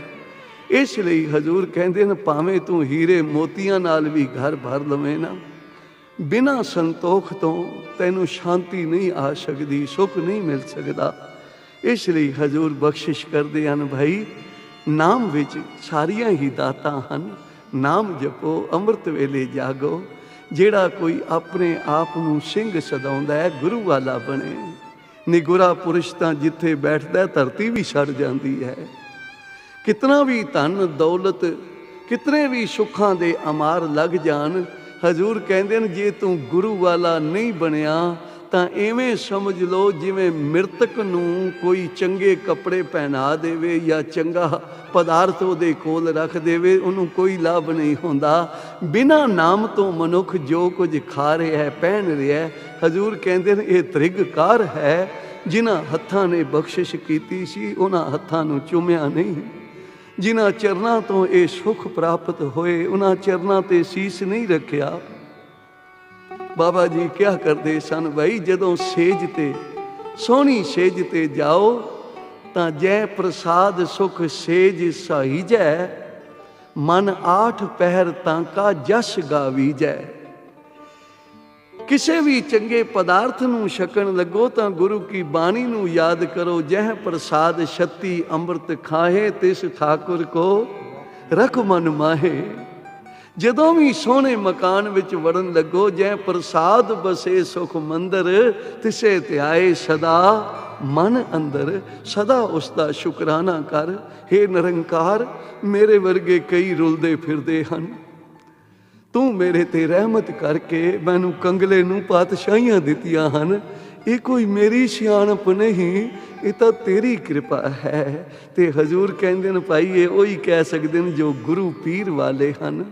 ਇਸ ਲਈ ਹਜ਼ੂਰ ਕਹਿੰਦੇ ਨੇ ਭਾਵੇਂ ਤੂੰ ਹੀਰੇ ਮੋਤੀਆਂ ਨਾਲ ਵੀ ਘਰ ਭਰ ਲਵੇਂ ਨਾ, ਬਿਨਾਂ ਸੰਤੋਖ ਤੋਂ ਤੈਨੂੰ ਸ਼ਾਂਤੀ ਨਹੀਂ ਆ ਸਕਦੀ, ਸੁੱਖ ਨਹੀਂ ਮਿਲ ਸਕਦਾ। ਇਸ ਲਈ ਹਜ਼ੂਰ ਬਖਸ਼ਿਸ਼ ਕਰਦੇ ਹਨ, ਭਾਈ ਨਾਮ ਵਿੱਚ ਸਾਰੀਆਂ ਹੀ ਦਾਤਾਂ ਹਨ। ਨਾਮ ਜਪੋ, ਅੰਮ੍ਰਿਤ ਵੇਲੇ ਜਾਗੋ। ਜਿਹੜਾ ਕੋਈ ਆਪਣੇ ਆਪ ਨੂੰ ਸਿੰਘ ਸਦਾਉਂਦਾ ਹੈ, ਗੁਰੂ ਵਾਲਾ ਬਣੇ। ਨਿਗੁਰਾ ਪੁਰਸ਼ ਤਾਂ ਜਿੱਥੇ ਬੈਠਦਾ ਧਰਤੀ ਵੀ ਛੱਡ ਜਾਂਦੀ ਹੈ। ਕਿਤਨਾ ਵੀ ਧਨ ਦੌਲਤ, ਕਿਤਨੇ ਵੀ ਸੁੱਖਾਂ ਦੇ ਅਮਾਰ ਲੱਗ ਜਾਣ, ਹਜ਼ੂਰ ਕਹਿੰਦੇ ਨੇ ਜੇ ਤੂੰ ਗੁਰੂ ਵਾਲਾ ਨਹੀਂ ਬਣਿਆ ਤਾਂ ਐਵੇਂ ਸਮਝ ਲਓ ਜਿਵੇਂ ਮ੍ਰਿਤਕ ਨੂੰ ਕੋਈ ਚੰਗੇ ਕੱਪੜੇ ਪਹਿਨਾ ਦੇਵੇ ਜਾਂ ਚੰਗਾ ਪਦਾਰਥ ਉਹਦੇ ਕੋਲ ਰੱਖ ਦੇਵੇ, ਉਹਨੂੰ ਕੋਈ ਲਾਭ ਨਹੀਂ ਹੁੰਦਾ। ਬਿਨਾਂ ਨਾਮ ਤੋਂ ਮਨੁੱਖ ਜੋ ਕੁਝ ਖਾ ਰਿਹਾ ਹੈ, ਪਹਿਨ ਰਿਹਾ ਹੈ, ਹਜ਼ੂਰ ਕਹਿੰਦੇ ਨੇ ਇਹ ਤ੍ਰਿਗਕਾਰ ਹੈ। ਜਿਨ੍ਹਾਂ ਹੱਥਾਂ ਨੇ ਬਖਸ਼ਿਸ਼ ਕੀਤੀ ਸੀ, ਉਹਨਾਂ ਹੱਥਾਂ ਨੂੰ ਚੁੰਮਿਆ ਨਹੀਂ। ਜਿਨ੍ਹਾਂ ਚਰਨਾਂ ਤੋਂ ਇਹ ਸੁੱਖ ਪ੍ਰਾਪਤ ਹੋਏ, ਉਹਨਾਂ ਚਰਨਾਂ ਤੇ ਸੀਸ ਨਹੀਂ ਰੱਖਿਆ। ਬਾਬਾ ਜੀ ਕਿਆ ਕਰਦੇ ਸਨ, ਭਾਈ ਜਦੋਂ ਸੇਜ ਤੇ ਸੋਹਣੀ ਸੇਜ ਤੇ ਜਾਓ ਤਾਂ ਜੈ ਪ੍ਰਸਾਦ ਸੁਖ ਸੇਜ ਸਹੀਜੈ, ਮਨ 8 ਪਹਿਰ ਤਾਂ ਕਾ ਜਸ ਗਾਵੀਜੈ। ਕਿਸੇ ਵੀ ਚੰਗੇ ਪਦਾਰਥ ਨੂੰ ਛਕਣ ਲੱਗੋ ਤਾਂ ਗੁਰੂ ਕੀ ਬਾਣੀ ਨੂੰ ਯਾਦ ਕਰੋ। ਜਹ ਪ੍ਰਸਾਦ ਛਤੀ ਅੰਮ੍ਰਿਤ ਖਾਹੇ, ਤਿਸ ਠਾਕੁਰ ਕੋ ਰਖ ਮਨ ਮਾਹੇ। ਜਦੋਂ ਵੀ ਸੋਹਣੇ ਮਕਾਨ ਵਿੱਚ ਵੜਨ ਲੱਗੋ, ਜੈ ਪ੍ਰਸਾਦ ਬਸੇ ਸੁਖ ਮੰਦਰ, ਤਿਸੇ ਧਿਆਏ ਸਦਾ ਮਨ ਅੰਦਰ। ਸਦਾ ਉਸ ਦਾ ਸ਼ੁਕਰਾਨਾ ਕਰ। ਹੇ ਨਿਰੰਕਾਰ, ਮੇਰੇ ਵਰਗੇ ਕਈ ਰੁਲਦੇ ਫਿਰਦੇ ਹਨ, ਤੂੰ ਮੇਰੇ ਤੇ ਰਹਿਮਤ ਕਰਕੇ ਮੈਨੂੰ ਕੰਗਲੇ ਨੂੰ ਪਾਤਸ਼ਾਹੀਆਂ ਦਿੱਤੀਆਂ ਹਨ। ਇਹ ਕੋਈ ਮੇਰੀ ਸਿਆਣਪ ਨਹੀਂ, ਇਹ ਤਾਂ ਤੇਰੀ ਕਿਰਪਾ ਹੈ। ਤੇ ਹਜ਼ੂਰ ਕਹਿੰਦੇ ਨੇ ਭਾਈ ਇਹ ਉਹੀ ਕਹਿ ਸਕਦੇ ਨੇ ਜੋ ਗੁਰੂ ਪੀਰ ਵਾਲੇ ਹਨ,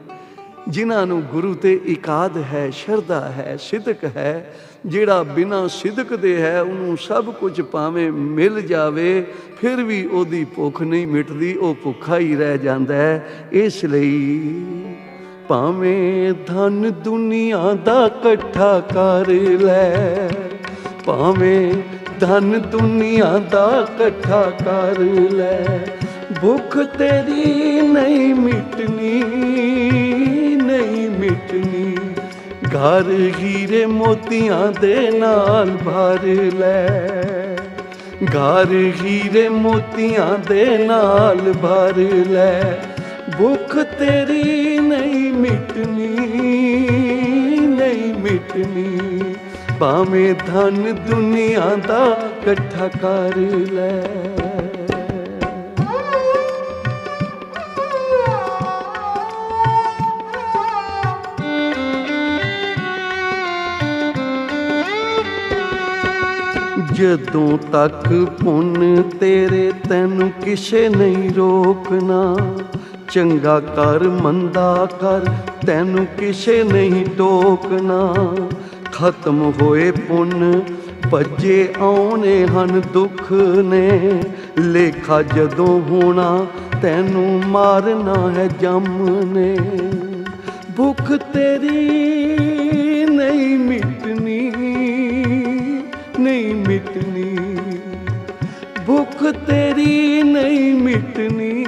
ਜਿਨ੍ਹਾਂ ਨੂੰ ਗੁਰੂ ਤੇ ਇਕਾਦ ਹੈ, ਸ਼ਰਧਾ ਹੈ, ਸਿਦਕ ਹੈ। ਜਿਹੜਾ ਬਿਨਾਂ ਸਿਦਕ ਦੇ ਹੈ ਉਹਨੂੰ ਸਭ ਕੁਝ ਭਾਵੇਂ ਮਿਲ ਜਾਵੇ ਫਿਰ ਵੀ ਉਹਦੀ ਭੁੱਖ ਨਹੀਂ ਮਿਟਦੀ, ਉਹ ਭੁੱਖਾ ਹੀ ਰਹਿ ਜਾਂਦਾ ਹੈ। ਇਸ ਲਈ ਭਾਵੇਂ ਧਨ ਦੁਨੀਆ ਦਾ ਇਕੱਠਾ ਕਰ ਲੈ, ਭਾਵੇਂ ਧਨ ਦੁਨੀਆ ਦਾ ਇਕੱਠਾ ਕਰ ਲੈ, ਭੁੱਖ ਤੇਰੀ ਨਹੀਂ ਮਿਟਣੀ, ਨਹੀਂ ਮਿਟਣੀ। ਘਰ ਹੀਰੇ ਮੋਤੀਆਂ ਦੇ ਨਾਲ ਭਰ ਲੈ, ਘਰ ਹੀਰੇ ਮੋਤੀਆਂ ਦੇ ਨਾਲ ਭਰ ਲੈ, ਭੁੱਖ ਤੇਰੀ ਨਹੀਂ ਮਿਟਣੀ, ਨਹੀਂ ਮਿਟਣੀ। ਭਾਵੇਂ ਧਨ ਦੁਨੀਆ ਦਾ ਇਕੱਠਾ ਕਰ ਲੈ। ਜਦੋਂ ਤੱਕ ਪੁੰਨ ਤੇਰੇ ਤੈਨੂੰ ਕਿਸੇ ਨਹੀਂ ਰੋਕਣਾ, ਚੰਗਾ ਕਰ ਮੰਦਾ ਕਰ ਤੈਨੂੰ ਕਿਸੇ ਨਹੀਂ ਟੋਕਣਾ। ਖਤਮ ਹੋਏ ਪੁੰਨ ਭੱਜੇ ਆਉਣੇ ਹਨ ਦੁੱਖ ਨੇ, ਲੇਖਾ ਜਦੋਂ ਹੋਣਾ ਤੈਨੂੰ ਮਾਰਨਾ ਹੈ ਜੰਮ ਨੇ। ਭੁੱਖ ਤੇਰੀ ਨਹੀਂ ਮਿਟਣੀ, ਨਹੀਂ ਮਿਟਣੀ। ਭੁੱਖ ਤੇਰੀ ਨਹੀਂ ਮਿਟਣੀ,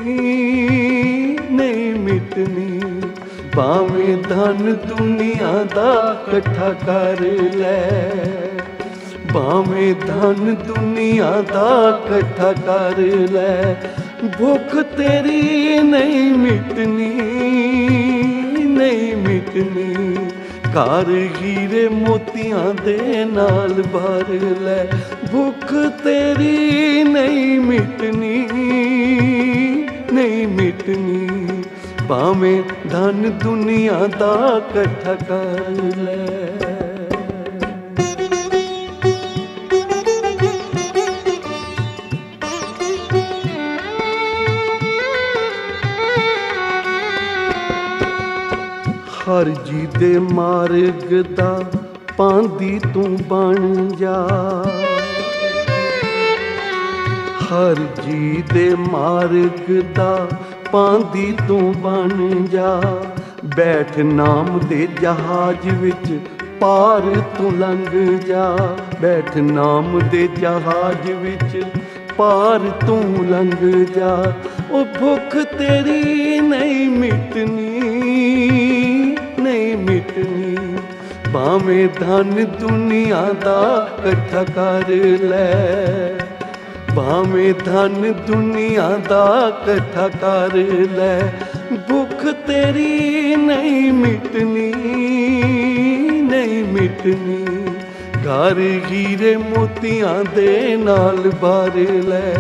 ਨਹੀਂ ਮਿਟਣੀ। ਭਾਵੇਂ ਧਨ ਦੁਨੀਆ ਦਾ ਇਕੱਠਾ ਕਰ ਲੈ, ਭਾਵੇਂ ਧਨ ਦੁਨੀਆ ਦਾ ਇਕੱਠਾ ਕਰ ਲੈ, ਭੁੱਖ ਤੇਰੀ ਨਹੀਂ ਮਿਟਣੀ, ਨਹੀਂ ਮਿਟਣੀ। ਘਰ ਹੀਰੇ ਮੋਤੀਆਂ ਦੇ ਨਾਲ ਭਰ ਲੈ, ਭੁੱਖ ਤੇਰੀ ਨਹੀਂ ਮਿਟਣੀ, ਨਹੀਂ ਮਿਟਣੀ। ਭਾਵੇਂ ਧਨ ਦੁਨੀਆ ਦਾ ਇਕੱਠਾ ਕਰ ਲੈ। ਹਰ ਜੀ ਦੇ ਮਾਰਗ ਦਾ ਪਾਂਦੀ ਤੂੰ ਬਣ ਜਾ, ਹਰ ਜੀ ਦੇ ਮਾਰਗ ਦਾ ਪਾਂਦੀ ਤੂੰ ਬਣ ਜਾ। ਬੈਠ ਨਾਮ ਦੇ ਜਹਾਜ਼ ਵਿੱਚ ਪਾਰ ਤੂੰ ਲੰਘ ਜਾ, ਬੈਠ ਨਾਮ ਦੇ ਜਹਾਜ਼ ਵਿੱਚ ਪਾਰ ਤੂੰ ਲੰਘ ਜਾ। ਉਹ ਭੁੱਖ ਤੇਰੀ ਨਹੀਂ ਮਿਟਣੀ, ਨਹੀਂ ਮਿਟਣੀ। ਭਾਵੇਂ ਧਨ ਦੁਨੀਆ ਦਾ ਇਕੱਠਾ ਕਰ ਲੈ, ਭਾਵੇਂ ਧਨ ਦੁਨੀਆ ਦਾ ਇਕੱਠਾ ਕਰ ਲੈ, ਭੁੱਖ ਤੇਰੀ ਨਹੀਂ ਮਿਟਣੀ, ਨਹੀਂ ਮਿਟਣੀ। ਘਰ ਹੀਰੇ ਮੋਤੀਆਂ ਦੇ ਨਾਲ ਭਰ ਲੈ,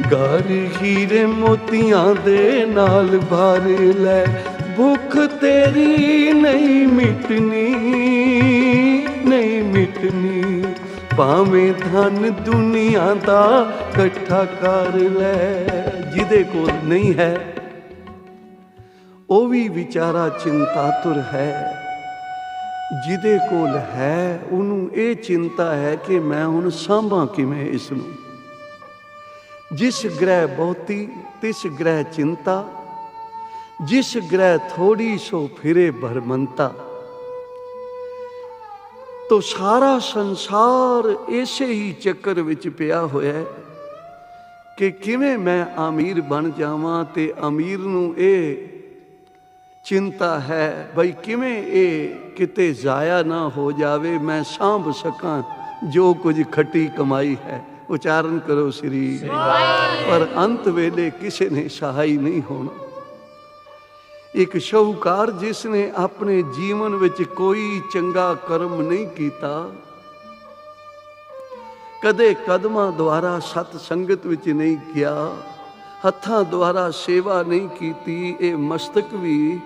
ਘਰ ਹੀਰੇ ਮੋਤੀਆਂ ਦੇ ਨਾਲ ਭਰ ਲੈ, ਭੁੱਖ ਤੇਰੀ ਨਹੀਂ ਮਿਟਣੀ, ਨਹੀਂ ਮਿਟਣੀ। ਭਾਵੇਂ ਧਨ ਦੁਨੀਆ ਦਾ ਇਕੱਠਾ ਕਰ ਲੈ। ਜਿਹਦੇ ਕੋਲ ਨਹੀਂ ਹੈ ਉਹ ਵੀ ਵਿਚਾਰਾ ਚਿੰਤਾਤੁਰ ਹੈ, ਜਿਹਦੇ ਕੋਲ ਹੈ ਉਹਨੂੰ ਇਹ ਚਿੰਤਾ ਹੈ ਕਿ ਮੈਂ ਹੁਣ ਸਾਂਭਾਂ ਕਿਵੇਂ ਇਸ ਨੂੰ। ਜਿਸ ਗ੍ਰਹਿ ਬਹੁਤੀ ਤਿਸ ਗ੍ਰਹਿ ਚਿੰਤਾ, ਜਿਸ ਗ੍ਰਹਿ ਥੋੜੀ ਸੋ ਫਿਰੇ ਭਰਮੰਤਾ। ਤੋ ਸਾਰਾ ਸੰਸਾਰ ਇਸੇ ਹੀ ਚੱਕਰ ਵਿੱਚ ਪਿਆ ਹੋਇਆ ਹੈ ਕਿ ਕਿਵੇਂ ਮੈਂ ਅਮੀਰ ਬਣ ਜਾਵਾਂ, ਤੇ ਅਮੀਰ ਨੂੰ ਇਹ ਚਿੰਤਾ ਹੈ ਬਈ ਕਿਵੇਂ ਇਹ ਕਿਤੇ ਜ਼ਾਇਆ ਨਾ ਹੋ ਜਾਵੇ, ਮੈਂ ਸਾਂਭ ਸਕਾਂ ਜੋ ਕੁਝ ਖੱਟੀ ਕਮਾਈ ਹੈ। ਉਚਾਰਨ ਕਰੋ ਸ੍ਰੀ। ਪਰ ਅੰਤ ਵੇਲੇ ਕਿਸੇ ਨੇ ਸਹਾਈ ਨਹੀਂ ਹੋਣਾ। ਇੱਕ ਸ਼ਾਹੂਕਾਰ ਜਿਸ ਨੇ ਆਪਣੇ ਜੀਵਨ ਵਿੱਚ ਕੋਈ ਚੰਗਾ ਕਰਮ ਨਹੀਂ ਕੀਤਾ, ਕਦੇ ਕਦਮਾਂ ਦੁਆਰਾ ਸਤ ਸੰਗਤ ਵਿੱਚ ਨਹੀਂ ਗਿਆ, ਹੱਥਾਂ ਦੁਆਰਾ ਸੇਵਾ ਨਹੀਂ ਕੀਤੀ, ਇਹ ਮਸਤਕ ਵੀ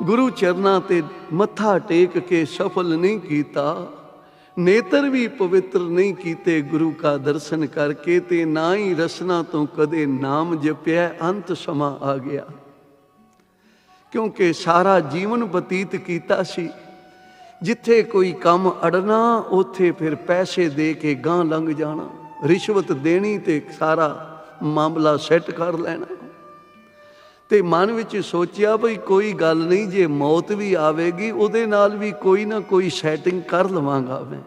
ਗੁਰੂ ਚਰਨਾਂ ਤੇ ਮੱਥਾ ਟੇਕ ਕੇ ਸਫਲ ਨਹੀਂ ਕੀਤਾ, ਨੇਤਰ ਵੀ ਪਵਿੱਤਰ ਨਹੀਂ ਕੀਤੇ ਗੁਰੂ ਕਾ ਦਰਸ਼ਨ ਕਰਕੇ, ਤੇ ਨਾ ਹੀ ਰਸਨਾ ਤੋਂ ਕਦੇ ਨਾਮ ਜਪਿਆ। ਅੰਤ ਸਮਾਂ ਆ ਗਿਆ, ਕਿਉਂਕਿ ਸਾਰਾ ਜੀਵਨ ਬਤੀਤ ਕੀਤਾ ਸੀ ਜਿੱਥੇ ਕੋਈ ਕੰਮ ਅੜਨਾ ਉੱਥੇ ਫਿਰ ਪੈਸੇ ਦੇ ਕੇ ਗਾਂ ਲੰਘ ਜਾਣਾ, ਰਿਸ਼ਵਤ ਦੇਣੀ ਤੇ ਸਾਰਾ ਮਾਮਲਾ ਸੈੱਟ ਕਰ ਲੈਣਾ। ਤੇ ਮਨ ਵਿੱਚ ਸੋਚਿਆ ਬਈ ਕੋਈ ਗੱਲ ਨਹੀਂ, ਜੇ ਮੌਤ ਵੀ ਆਵੇਗੀ ਉਹਦੇ ਨਾਲ ਵੀ ਕੋਈ ਨਾ ਕੋਈ ਸੈਟਿੰਗ ਕਰ ਲਵਾਂਗਾ ਮੈਂ,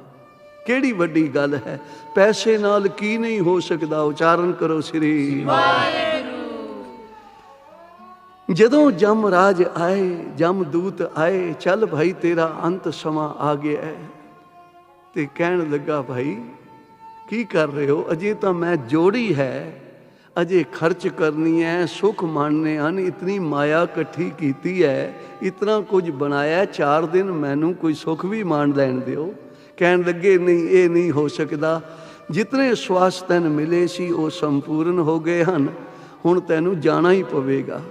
ਕਿਹੜੀ ਵੱਡੀ ਗੱਲ ਹੈ, ਪੈਸੇ ਨਾਲ ਕੀ ਨਹੀਂ ਹੋ ਸਕਦਾ। ਉਚਾਰਨ ਕਰੋ ਸ੍ਰੀ ਵਾਹਿਗੁਰੂ। ਜਦੋਂ ਜਮਰਾਜ ਆਏ, ਜਮਦੂਤ ਆਏ, ਚੱਲ ਭਾਈ ਤੇਰਾ ਅੰਤ ਸਮਾਂ ਆ ਗਿਆ ਹੈ। ਤੇ ਕਹਿਣ ਲੱਗਾ ਭਾਈ ਕੀ ਕਰ ਰਹੇ ਹੋ, ਅਜੇ ਤਾਂ ਮੈਂ ਜੋੜੀ ਹੈ, ਅਜੇ ਖਰਚ ਕਰਨੀ ਹੈ, ਸੁਖ ਮਾਣਨੇ ਹਨ, ਇਤਨੀ ਮਾਇਆ ਇਕੱਠੀ ਕੀਤੀ ਹੈ, ਇਤਨਾ ਕੁਝ ਬਣਾਇਆ, 4 ਦਿਨ ਮੈਨੂੰ ਕੋਈ ਸੁਖ ਵੀ ਮਾਣ ਲੈਣ ਦਿਓ। ਕਹਿਣ ਲੱਗੇ ਨਹੀਂ, ਇਹ ਨਹੀਂ ਹੋ ਸਕਦਾ, ਜਿਤਨੇ ਸਵਾਸ ਤੈਨੂੰ ਮਿਲੇ ਸੀ ਉਹ ਸੰਪੂਰਨ ਹੋ ਗਏ ਹਨ, ਹੁਣ ਤੈਨੂੰ ਜਾਣਾ ਹੀ ਪਵੇਗਾ।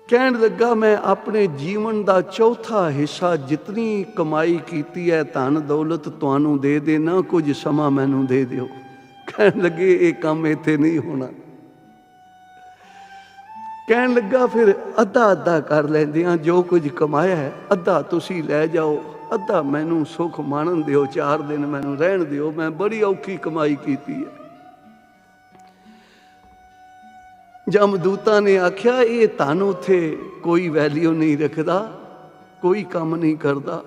ਕਹਿਣ ਲੱਗਾ ਮੈਂ ਆਪਣੇ ਜੀਵਨ ਦਾ ਚੌਥਾ ਹਿੱਸਾ ਜਿਤਨੀ ਕਮਾਈ ਕੀਤੀ ਹੈ ਧਨ ਦੌਲਤ ਤੁਹਾਨੂੰ ਦੇ ਦੇਣਾ, ਕੁਝ ਸਮਾਂ ਮੈਨੂੰ ਦੇ ਦਿਓ। ਕਹਿਣ ਲੱਗੇ ਇਹ ਕੰਮ ਇੱਥੇ ਨਹੀਂ ਹੋਣਾ। ਕਹਿਣ ਲੱਗਾ ਫਿਰ ਅੱਧਾ ਅੱਧਾ ਕਰ ਲੈਂਦੇ ਹਾਂ, ਜੋ ਕੁਝ ਕਮਾਇਆ ਹੈ ਅੱਧਾ ਤੁਸੀਂ ਲੈ ਜਾਓ, ਅੱਧਾ ਮੈਨੂੰ ਸੁੱਖ ਮਾਣਨ ਦਿਓ, 4 ਦਿਨ ਮੈਨੂੰ ਰਹਿਣ ਦਿਓ, ਮੈਂ ਬੜੀ ਔਖੀ ਕਮਾਈ ਕੀਤੀ ਹੈ। ਜਮਦੂਤਾਂ ਨੇ ਆਖਿਆ ਇਹ ਧਨ ਉੱਥੇ ਕੋਈ ਵੈਲਿਊ ਨਹੀਂ ਰੱਖਦਾ, ਕੋਈ ਕੰਮ ਨਹੀਂ ਕਰਦਾ।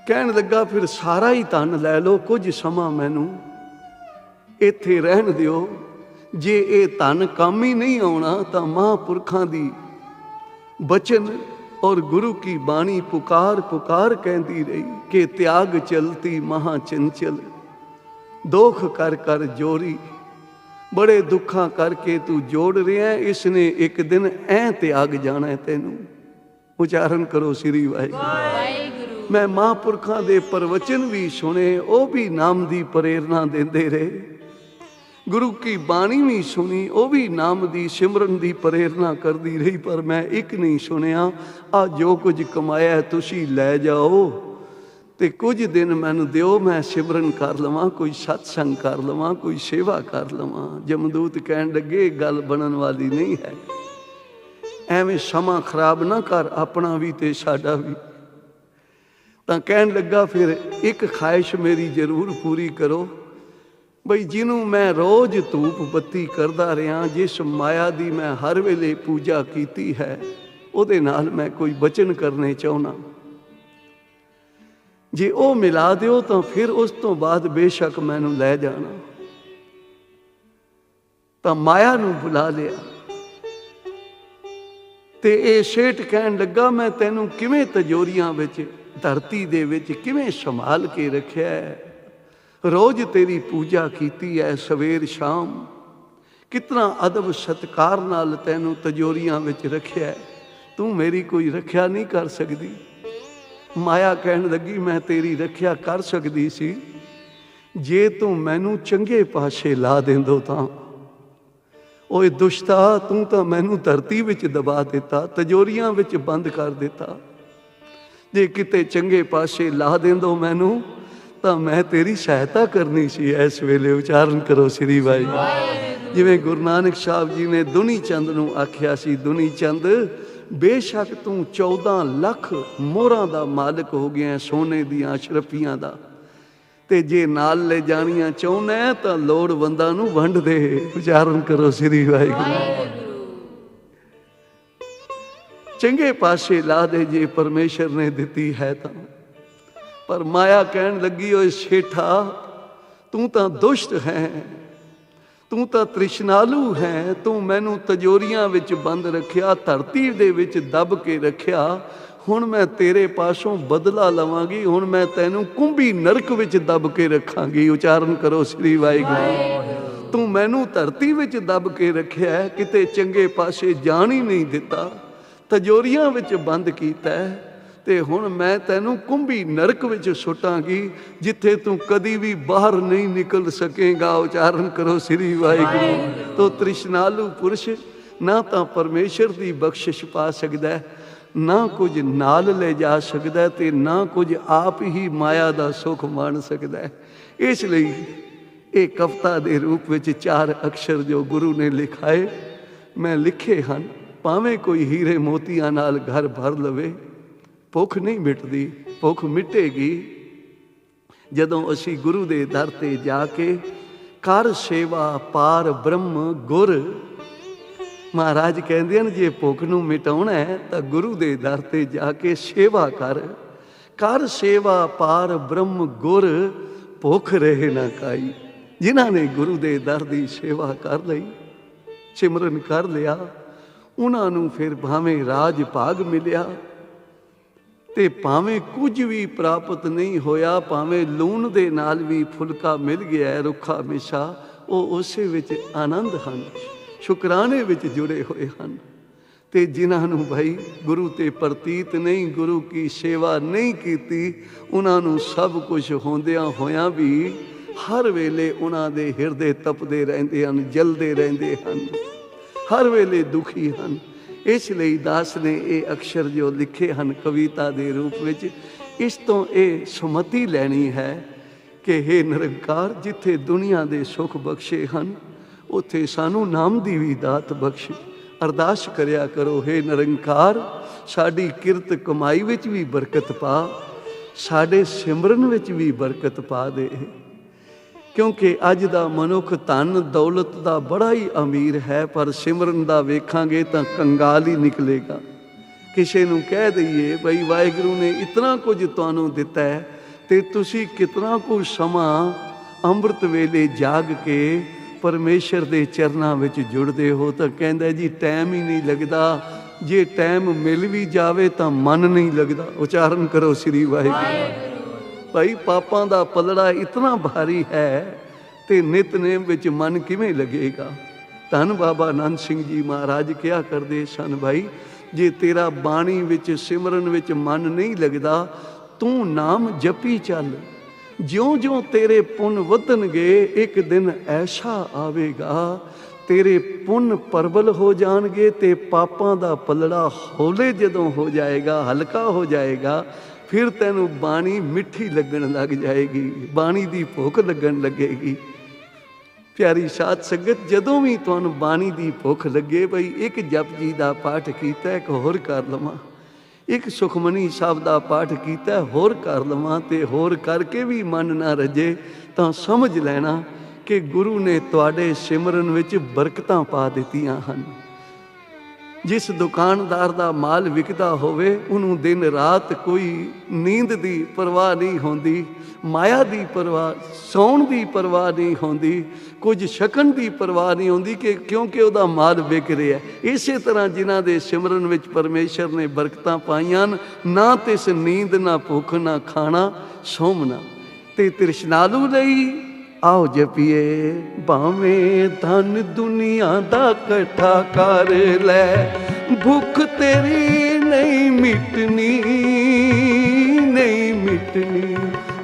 ਕਹਿਣ ਲੱਗਾ ਫਿਰ ਸਾਰਾ ਹੀ ਧਨ ਲੈ ਲਓ, ਕੁਝ ਸਮਾਂ ਮੈਨੂੰ ਇੱਥੇ ਰਹਿਣ ਦਿਓ, ਜੇ ਇਹ ਧਨ ਕੰਮ ਹੀ ਨਹੀਂ ਆਉਣਾ ਤਾਂ ਮਹਾਂਪੁਰਖਾਂ ਦੀ ਬਚਨ ਔਰ ਗੁਰੂ ਕੀ ਬਾਣੀ ਪੁਕਾਰ ਪੁਕਾਰ ਕਹਿੰਦੀ ਰਹੀ ਕਿ ਤਿਆਗ ਚਲਤੀ ਮਹਾ ਚੰਚਲ, ਦੋਖ ਕਰ ਕਰ ਜੋਰੀ, ਬੜੇ ਦੁੱਖਾਂ ਕਰਕੇ ਤੂੰ ਜੋੜ ਰਿਹਾ, ਇਸਨੇ ਇੱਕ ਦਿਨ ਐ ਤਿਆਗ ਜਾਣਾ ਤੈਨੂੰ। ਉਚਾਰਨ ਕਰੋ ਸ੍ਰੀ ਵਾਹਿਗੁਰੂ। ਮੈਂ ਮਹਾਂਪੁਰਖਾਂ ਦੇ ਪ੍ਰਵਚਨ ਵੀ ਸੁਣੇ, ਉਹ ਵੀ ਨਾਮ ਦੀ ਪ੍ਰੇਰਨਾ ਦਿੰਦੇ ਰਹੇ, ਗੁਰੂ ਕੀ ਬਾਣੀ ਵੀ ਸੁਣੀ, ਉਹ ਵੀ ਨਾਮ ਦੀ ਸਿਮਰਨ ਦੀ ਪ੍ਰੇਰਨਾ ਕਰਦੀ ਰਹੀ, ਪਰ ਮੈਂ ਇੱਕ ਨਹੀਂ ਸੁਣਿਆ, ਆ ਜੋ ਕੁਝ ਕਮਾਇਆ ਤੁਸੀਂ ਲੈ ਜਾਓ ਤੇ ਕੁਝ ਦਿਨ ਮੈਨੂੰ ਦਿਓ, ਮੈਂ ਸਿਮਰਨ ਕਰ ਲਵਾਂ, ਕੋਈ ਸਤਸੰਗ ਕਰ ਲਵਾਂ, ਕੋਈ ਸੇਵਾ ਕਰ ਲਵਾਂ। ਜਮਦੂਤ ਕਹਿਣ ਲੱਗੇ ਗੱਲ ਬਣਨ ਵਾਲੀ ਨਹੀਂ ਹੈ, ਐਵੇਂ ਸਮਾਂ ਖਰਾਬ ਨਾ ਕਰ, ਆਪਣਾ ਵੀ ਤੇ ਸਾਡਾ ਵੀ। ਤਾਂ ਕਹਿਣ ਲੱਗਾ ਫਿਰ ਇੱਕ ਖਾਹਿਸ਼ ਮੇਰੀ ਜ਼ਰੂਰ ਪੂਰੀ ਕਰੋ, ਬਈ ਜਿਹਨੂੰ ਮੈਂ ਰੋਜ਼ ਧੂਪ ਬੱਤੀ ਕਰਦਾ ਰਿਹਾ, ਜਿਸ ਮਾਇਆ ਦੀ ਮੈਂ ਹਰ ਵੇਲੇ ਪੂਜਾ ਕੀਤੀ ਹੈ, ਉਹਦੇ ਨਾਲ ਮੈਂ ਕੋਈ ਬਚਨ ਕਰਨੇ ਚਾਹੁੰਦਾ, ਜੇ ਉਹ ਮਿਲਾ ਦਿਓ ਤਾਂ ਫਿਰ ਉਸ ਤੋਂ ਬਾਅਦ ਬੇਸ਼ੱਕ ਮੈਨੂੰ ਲੈ ਜਾਣਾ। ਤਾਂ ਮਾਇਆ ਨੂੰ ਬੁਲਾ ਲਿਆ ਤੇ ਇਹ ਸੇਠ ਕਹਿਣ ਲੱਗਾ ਮੈਂ ਤੈਨੂੰ ਕਿਵੇਂ ਤਜੋਰੀਆਂ ਵਿੱਚ, ਧਰਤੀ ਦੇ ਵਿੱਚ ਕਿਵੇਂ ਸੰਭਾਲ ਕੇ ਰੱਖਿਆ ਹੈ, ਰੋਜ਼ ਤੇਰੀ ਪੂਜਾ ਕੀਤੀ ਹੈ ਸਵੇਰ ਸ਼ਾਮ, ਕਿਤਨਾ ਅਦਬ ਸਤਿਕਾਰ ਨਾਲ ਤੈਨੂੰ ਤਜੋਰੀਆਂ ਵਿੱਚ ਰੱਖਿਆ, ਤੂੰ ਮੇਰੀ ਕੋਈ ਰੱਖਿਆ ਨਹੀਂ ਕਰ ਸਕਦੀ। ਮਾਇਆ ਕਹਿਣ ਲੱਗੀ ਮੈਂ ਤੇਰੀ ਰੱਖਿਆ ਕਰ ਸਕਦੀ ਸੀ ਜੇ ਤੂੰ ਮੈਨੂੰ ਚੰਗੇ ਪਾਸੇ ਲਾ ਦਿੰਦੋ ਤਾਂ। ਓਏ ਦੁਸ਼ਟਾ, ਤੂੰ ਤਾਂ ਮੈਨੂੰ ਧਰਤੀ ਵਿੱਚ ਦਬਾ ਦਿੱਤਾ, ਤਜੋਰੀਆਂ ਵਿੱਚ ਬੰਦ ਕਰ ਦਿੱਤਾ, ਜੇ ਕਿਤੇ ਚੰਗੇ ਪਾਸੇ ਲਾ ਦਿੰਦੋ ਮੈਨੂੰ ਤਾਂ ਮੈਂ ਤੇਰੀ ਸਹਾਇਤਾ ਕਰਨੀ ਸੀ ਇਸ ਵੇਲੇ। ਉਚਾਰਨ ਕਰੋ ਸ੍ਰੀ ਵਾਹਿਗੁਰੂ। ਜਿਵੇਂ ਗੁਰੂ ਨਾਨਕ ਸਾਹਿਬ ਜੀ ਨੇ ਦੁਨੀ ਚੰਦ ਨੂੰ ਆਖਿਆ ਸੀ, ਦੁਨੀ ਚੰਦ ਬੇਸ਼ੱਕ ਤੂੰ 14 ਲੱਖ ਮੋਹਰਾਂ ਦਾ ਮਾਲਕ ਹੋ ਗਿਆ, ਸੋਨੇ ਦੀਆਂ ਅਸ਼ਰਫੀਆਂ ਦਾ, ਤੇ ਜੇ ਨਾਲ ਲੈ ਜਾਣੀਆਂ ਚਾਹੁੰਦਾ ਤਾਂ ਲੋੜਵੰਦਾਂ ਨੂੰ ਵੰਡ ਦੇ। ਉਚਾਰਨ ਕਰੋ ਸ੍ਰੀ ਵਾਹਿਗੁਰੂ। ਚੰਗੇ ਪਾਸੇ ਲਾ ਦੇ ਜੇ ਪਰਮੇਸ਼ਰ ਨੇ ਦਿੱਤੀ ਹੈ ਤਾਂ। ਪਰ ਮਾਇਆ ਕਹਿਣ ਲੱਗੀ ਓਏ ਸੇਠਾ, ਤੂੰ ਤਾਂ ਦੁਸ਼ਟ ਹੈ, ਤੂੰ ਤਾਂ ਤ੍ਰਿਸ਼ਨਾਲੂ ਹੈ, ਤੂੰ ਮੈਨੂੰ ਤਜੋਰੀਆਂ ਵਿੱਚ ਬੰਦ ਰੱਖਿਆ, ਧਰਤੀ ਦੇ ਵਿੱਚ ਦੱਬ ਕੇ ਰੱਖਿਆ, ਹੁਣ ਮੈਂ ਤੇਰੇ ਪਾਸੋਂ ਬਦਲਾ ਲਵਾਂਗੀ, ਹੁਣ ਮੈਂ ਤੈਨੂੰ ਕੁੰਭੀ ਨਰਕ ਵਿੱਚ ਦੱਬ ਕੇ ਰੱਖਾਂਗੀ। ਉਚਾਰਨ ਕਰੋ ਸ੍ਰੀ ਵਾਹਿਗੁਰੂ। ਤੂੰ ਮੈਨੂੰ ਧਰਤੀ ਵਿੱਚ ਦੱਬ ਕੇ ਰੱਖਿਆ, ਕਿਤੇ ਚੰਗੇ ਪਾਸੇ ਜਾਣ ਹੀ ਨਹੀਂ ਦਿੱਤਾ, ਤਜੋਰੀਆਂ ਵਿੱਚ ਬੰਦ ਕੀਤਾ, ਤੇ ਹੁਣ ਮੈਂ ਤੈਨੂੰ ਕੁੰਭੀ ਨਰਕ ਵਿੱਚ ਸੁੱਟਾਂਗੀ, ਜਿੱਥੇ ਤੂੰ ਕਦੀ ਵੀ ਬਾਹਰ ਨਹੀਂ ਨਿਕਲ ਸਕੇਗਾ। ਉਚਾਰਨ ਕਰੋ ਸ੍ਰੀ ਵਾਹਿਗੁਰੂ। ਤੋ ਤ੍ਰਿਸ਼ਨਾਲੂ ਪੁਰਸ਼ ਨਾ ਤਾਂ ਪਰਮੇਸ਼ਰ ਦੀ ਬਖਸ਼ਿਸ਼ ਪਾ ਸਕਦਾ, ਨਾ ਕੁਝ ਨਾਲ ਲੈ ਜਾ ਸਕਦਾ, ਤੇ ਨਾ ਕੁਝ ਆਪ ਹੀ ਮਾਇਆ ਦਾ ਸੁੱਖ ਮਾਣ ਸਕਦਾ। ਇਸ ਲਈ ਇਹ ਕਵਿਤਾ ਦੇ ਰੂਪ ਵਿੱਚ 4 ਅਕਸ਼ਰ ਜੋ ਗੁਰੂ ਨੇ ਲਿਖਾਏ, ਮੈਂ ਲਿਖੇ ਹਨ, ਭਾਵੇਂ ਕੋਈ ਹੀਰੇ ਮੋਤੀਆਂ ਨਾਲ ਘਰ ਭਰ ਲਵੇ, ਭੁੱਖ ਨਹੀਂ ਮਿਟਦੀ। ਭੁੱਖ ਮਿਟੇਗੀ ਜਦੋਂ ਅਸੀਂ ਗੁਰੂ ਦੇ ਦਰ ਤੇ ਜਾ ਕੇ ਕਰ ਸੇਵਾ ਪਾਰ ਬ੍ਰਹਮ ਗੁਰ। ਮਹਾਰਾਜ ਕਹਿੰਦੇ ਹਨ ਜੇ ਭੁੱਖ ਨੂੰ ਮਿਟਾਉਣਾ ਹੈ ਤਾਂ ਗੁਰੂ ਦੇ ਦਰ ਤੇ ਜਾ ਕੇ ਸੇਵਾ ਕਰ। ਕਰ ਸੇਵਾ ਪਾਰ ਬ੍ਰਹਮ ਗੁਰ, ਭੁੱਖ ਰਹੇ ਨਾ ਕਾਈ। ਜਿਨ੍ਹਾਂ ਨੇ ਗੁਰੂ ਦੇ ਦਰ ਦੀ ਸੇਵਾ ਕਰ ਲਈ, ਸਿਮਰਨ ਕਰ ਲਿਆ, ਉਹਨਾਂ ਨੂੰ ਫਿਰ ਭਾਵੇਂ ਰਾਜ ਭਾਗ ਮਿਲਿਆ ਤੇ ਭਾਵੇਂ ਕੁਝ ਵੀ ਪ੍ਰਾਪਤ ਨਹੀਂ ਹੋਇਆ, ਭਾਵੇਂ ਲੂਣ ਦੇ ਨਾਲ ਵੀ ਫੁਲਕਾ ਮਿਲ ਗਿਆ ਹੈ ਰੁੱਖਾ ਮਿੱਠਾ, ਉਹ ਉਸੇ ਵਿੱਚ ਆਨੰਦ ਹਨ, ਸ਼ੁਕਰਾਨੇ ਵਿੱਚ ਜੁੜੇ ਹੋਏ ਹਨ। ਤੇ ਜਿਨ੍ਹਾਂ ਨੂੰ ਭਾਈ ਗੁਰੂ ਤੇ ਪ੍ਰਤੀਤ ਨਹੀਂ, ਗੁਰੂ ਕੀ ਸੇਵਾ ਨਹੀਂ ਕੀਤੀ, ਉਹਨਾਂ ਨੂੰ ਸਭ ਕੁਝ ਹੁੰਦਿਆਂ ਹੋਇਆਂ ਵੀ ਹਰ ਵੇਲੇ ਉਹਨਾਂ ਦੇ ਹਿਰਦੇ ਤਪਦੇ ਰਹਿੰਦੇ ਹਨ, ਜਲਦੇ ਰਹਿੰਦੇ ਹਨ, ਹਰ ਵੇਲੇ ਦੁਖੀ ਹਨ। ਇਸ ਲਈ ਦਾਸ ਨੇ ਇਹ ਅਕਸ਼ਰ ਜੋ ਲਿਖੇ ਹਨ ਕਵਿਤਾ ਦੇ ਰੂਪ ਵਿੱਚ, ਇਸ ਤੋਂ ਇਹ ਸੁਮਤੀ ਲੈਣੀ ਹੈ ਕਿ ਹੇ ਨਿਰੰਕਾਰ, ਜਿੱਥੇ ਦੁਨੀਆ ਦੇ ਸੁੱਖ ਬਖਸ਼ੇ ਹਨ, ਉੱਥੇ ਸਾਨੂੰ ਨਾਮ ਦੀ ਵੀ ਦਾਤ ਬਖਸ਼। ਅਰਦਾਸ ਕਰਿਆ ਕਰੋ, ਹੇ ਨਿਰੰਕਾਰ, ਸਾਡੀ ਕਿਰਤ ਕਮਾਈ ਵਿੱਚ ਵੀ ਬਰਕਤ ਪਾ, ਸਾਡੇ ਸਿਮਰਨ ਵਿੱਚ ਵੀ ਬਰਕਤ ਪਾ ਦੇ। ਕਿਉਂਕਿ ਅੱਜ ਦਾ ਮਨੁੱਖ ਧਨ ਦੌਲਤ ਦਾ ਬੜਾ ਹੀ ਅਮੀਰ ਹੈ, ਪਰ ਸਿਮਰਨ ਦਾ ਵੇਖਾਂਗੇ ਤਾਂ ਕੰਗਾਲ ਹੀ ਨਿਕਲੇਗਾ। ਕਿਸੇ ਨੂੰ ਕਹਿ ਦਈਏ ਬਈ ਵਾਹਿਗੁਰੂ ਨੇ ਇਤਨਾ ਕੁਝ ਤੁਹਾਨੂੰ ਦਿੱਤਾ ਹੈ ਤੇ ਤੁਸੀਂ ਕਿਤਨਾ ਕੁ ਸਮਾਂ ਅੰਮ੍ਰਿਤ ਵੇਲੇ ਜਾਗ ਕੇ ਪਰਮੇਸ਼ਰ ਦੇ ਚਰਨਾਂ ਵਿੱਚ ਜੁੜਦੇ ਹੋ, ਤਾਂ ਕਹਿੰਦਾ ਜੀ ਟਾਈਮ ਹੀ ਨਹੀਂ ਲੱਗਦਾ। ਜੇ ਟਾਈਮ ਮਿਲ ਵੀ ਜਾਵੇ ਤਾਂ ਮਨ ਨਹੀਂ ਲੱਗਦਾ। ਉਚਾਰਨ ਕਰੋ ਸ੍ਰੀ ਵਾਹਿਗੁਰੂ। ਭਾਈ ਪਾਪਾਂ ਦਾ ਪਲੜਾ ਇਤਨਾ ਭਾਰੀ ਹੈ ਤੇ ਨਿਤਨੇਮ ਵਿੱਚ ਮਨ ਕਿਵੇਂ ਲੱਗੇਗਾ। ਧੰਨ ਬਾਬਾ ਆਨੰਦ ਸਿੰਘ ਜੀ ਮਹਾਰਾਜ ਕਿਹਾ ਕਰਦੇ ਸਨ, ਭਾਈ ਜੇ ਤੇਰਾ ਬਾਣੀ ਵਿੱਚ ਸਿਮਰਨ ਵਿੱਚ ਮਨ ਨਹੀਂ ਲੱਗਦਾ, ਤੂੰ ਨਾਮ ਜਪੀ ਚੱਲ। ਜਿਉਂ-ਜਿਉਂ ਤੇਰੇ ਪੁੰਨ ਵਧਣਗੇ, ਇੱਕ ਦਿਨ ਐਸਾ ਆਵੇਗਾ ਤੇਰੇ ਪੁੰਨ ਪ੍ਰਬਲ ਹੋ ਜਾਣਗੇ ਤੇ ਪਾਪਾਂ ਦਾ ਪਲੜਾ ਹੌਲੇ ਜਦੋਂ ਹੋ ਜਾਏਗਾ, ਹਲਕਾ ਹੋ ਜਾਏਗਾ, ਫਿਰ ਤੈਨੂੰ ਬਾਣੀ ਮਿੱਠੀ ਲੱਗਣ ਲੱਗ ਜਾਏਗੀ, ਬਾਣੀ ਦੀ ਭੁੱਖ ਲੱਗਣ ਲੱਗੇਗੀ। ਪਿਆਰੀ ਸਾਧ ਸੰਗਤ, ਜਦੋਂ ਵੀ ਤੁਹਾਨੂੰ ਬਾਣੀ ਦੀ ਭੁੱਖ ਲੱਗੇ, ਬਈ ਇੱਕ ਜਪਜੀ ਦਾ ਪਾਠ ਕੀਤਾ, ਇੱਕ ਹੋਰ ਕਰ ਲਵਾਂ, ਇੱਕ ਸੁਖਮਨੀ ਸਾਹਿਬ ਦਾ ਪਾਠ ਕੀਤਾ, ਹੋਰ ਕਰ ਲਵਾਂ, ਤੇ ਹੋਰ ਕਰਕੇ ਵੀ ਮਨ ਨਾ ਰਜੇ ਤਾਂ ਸਮਝ ਲੈਣਾ ਕਿ ਗੁਰੂ ਨੇ ਤੁਹਾਡੇ ਸਿਮਰਨ ਵਿੱਚ ਬਰਕਤਾਂ ਪਾ ਦਿੱਤੀਆਂ ਹਨ। ਜਿਸ ਦੁਕਾਨਦਾਰ ਦਾ ਮਾਲ ਵਿਕਦਾ ਹੋਵੇ, ਉਹਨੂੰ ਦਿਨ ਰਾਤ ਕੋਈ ਨੀਂਦ ਦੀ ਪਰਵਾਹ ਨਹੀਂ ਹੁੰਦੀ, ਮਾਇਆ ਦੀ ਪਰਵਾਹ, ਸੌਣ ਦੀ ਪਰਵਾਹ ਨਹੀਂ ਹੁੰਦੀ, ਕੁਝ ਛਕਣ ਦੀ ਪਰਵਾਹ ਨਹੀਂ ਹੁੰਦੀ, ਕਿ ਕਿਉਂਕਿ ਉਹਦਾ ਮਾਲ ਵਿਕ ਰਿਹਾ। ਇਸੇ ਤਰ੍ਹਾਂ ਜਿਨ੍ਹਾਂ ਦੇ ਸਿਮਰਨ ਵਿੱਚ ਪਰਮੇਸ਼ਰ ਨੇ ਬਰਕਤਾਂ ਪਾਈਆਂ, ਨਾ ਤਿਸ ਨੀਂਦ, ਨਾ ਭੁੱਖ, ਨਾ ਖਾਣਾ, ਸੋਮਣਾ। ਤੇ ਤ੍ਰਿਸ਼ਨਾਲੂ ਲਈ ਆਓ ਜਪੀਏ, ਭਾਵੇਂ ਧਨ ਦੁਨੀਆ ਦਾ ਇਕੱਠਾ ਕਰ ਲੈ, ਭੁੱਖ ਤੇਰੀ ਨਹੀਂ ਮਿਟਣੀ, ਨਹੀਂ ਮਿਟਣੀ।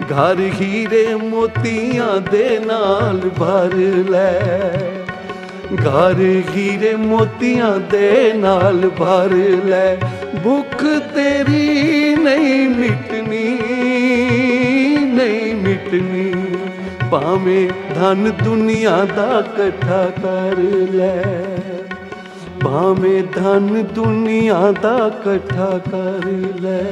ਘਰ ਹੀਰੇ ਮੋਤੀਆਂ ਦੇ ਨਾਲ ਭਰ ਲੈ, ਘਰ ਹੀਰੇ ਮੋਤੀਆਂ ਦੇ ਨਾਲ ਭਰ ਲੈ, ਭੁੱਖ ਤੇਰੀ ਨਹੀਂ ਮਿਟਣੀ, ਨਹੀਂ ਮਿਟਣੀ। ਭਾਵੇਂ ਧਨ ਦੁਨੀਆ ਦਾ ਇਕੱਠਾ ਕਰ ਲੈ, ਭਾਵੇਂ ਧਨ ਦੁਨੀਆ ਦਾ ਇਕੱਠਾ ਕਰ ਲੈ,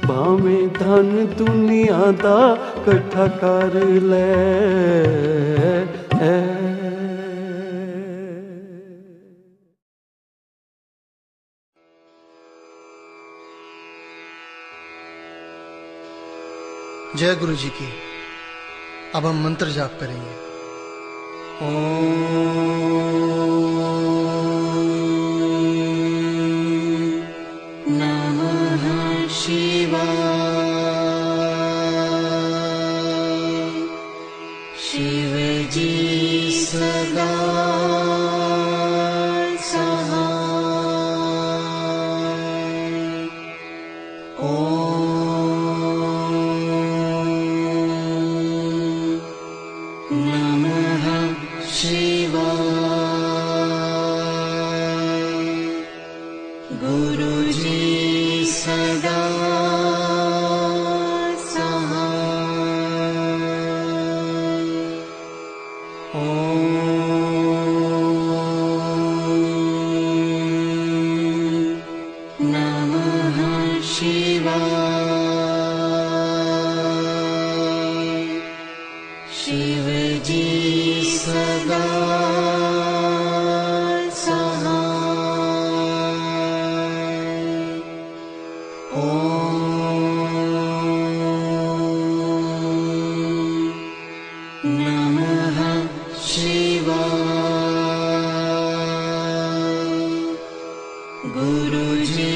ਭਾਵੇਂ ਧਨ ਦੁਨੀਆ ਦਾ ਇਕੱਠਾ ਕਰ ਲੈ। जय गुरु जी की। अब हम मंत्र जाप करेंगे। ओम नमः शिवाय। शिव जी सदा सहाय। ओम शिव जी सदा सहाय। ओम नमः शिवाय। गुरु जी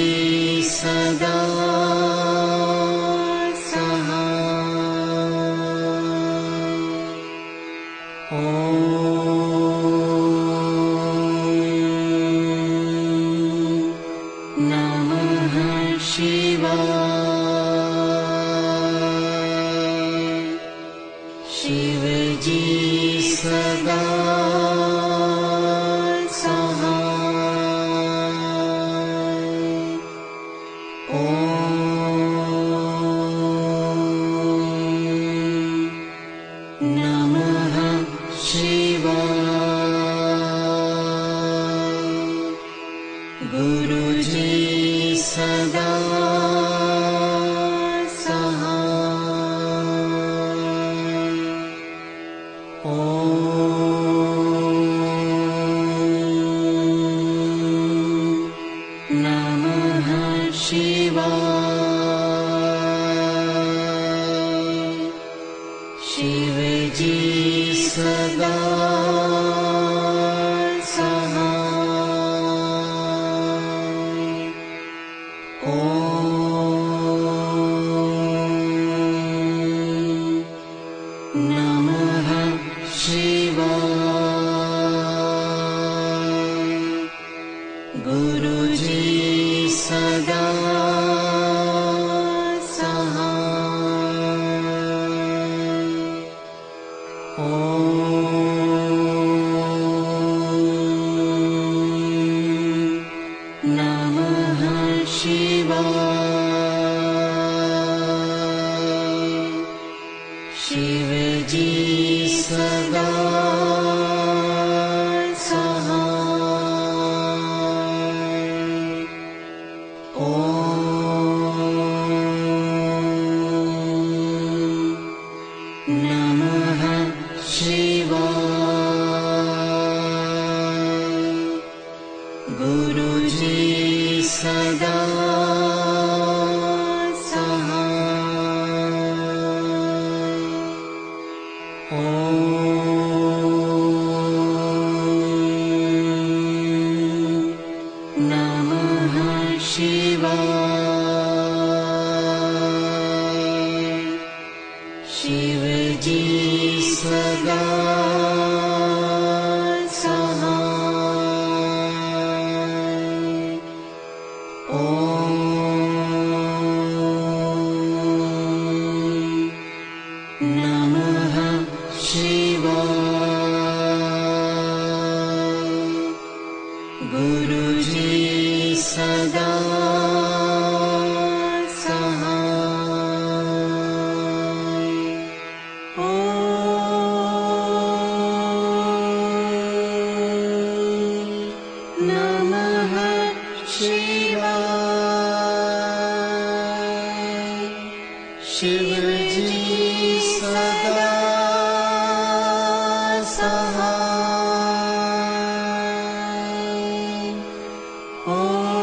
सदा शिव जी सदा सहाय। ओम नमः शिवाय। गुरु जी सदा शिव जी सदा सहाय। ओम नमः शिवाय। गुरु जी सदा शिव जी सदा सहाय। ओम नमः शिवाय। गुरु जी सदा शिव जी सदा सहाय। ओम नमः शिवाय। गुरु जी सदा शिव जी सदा सहाय। ओम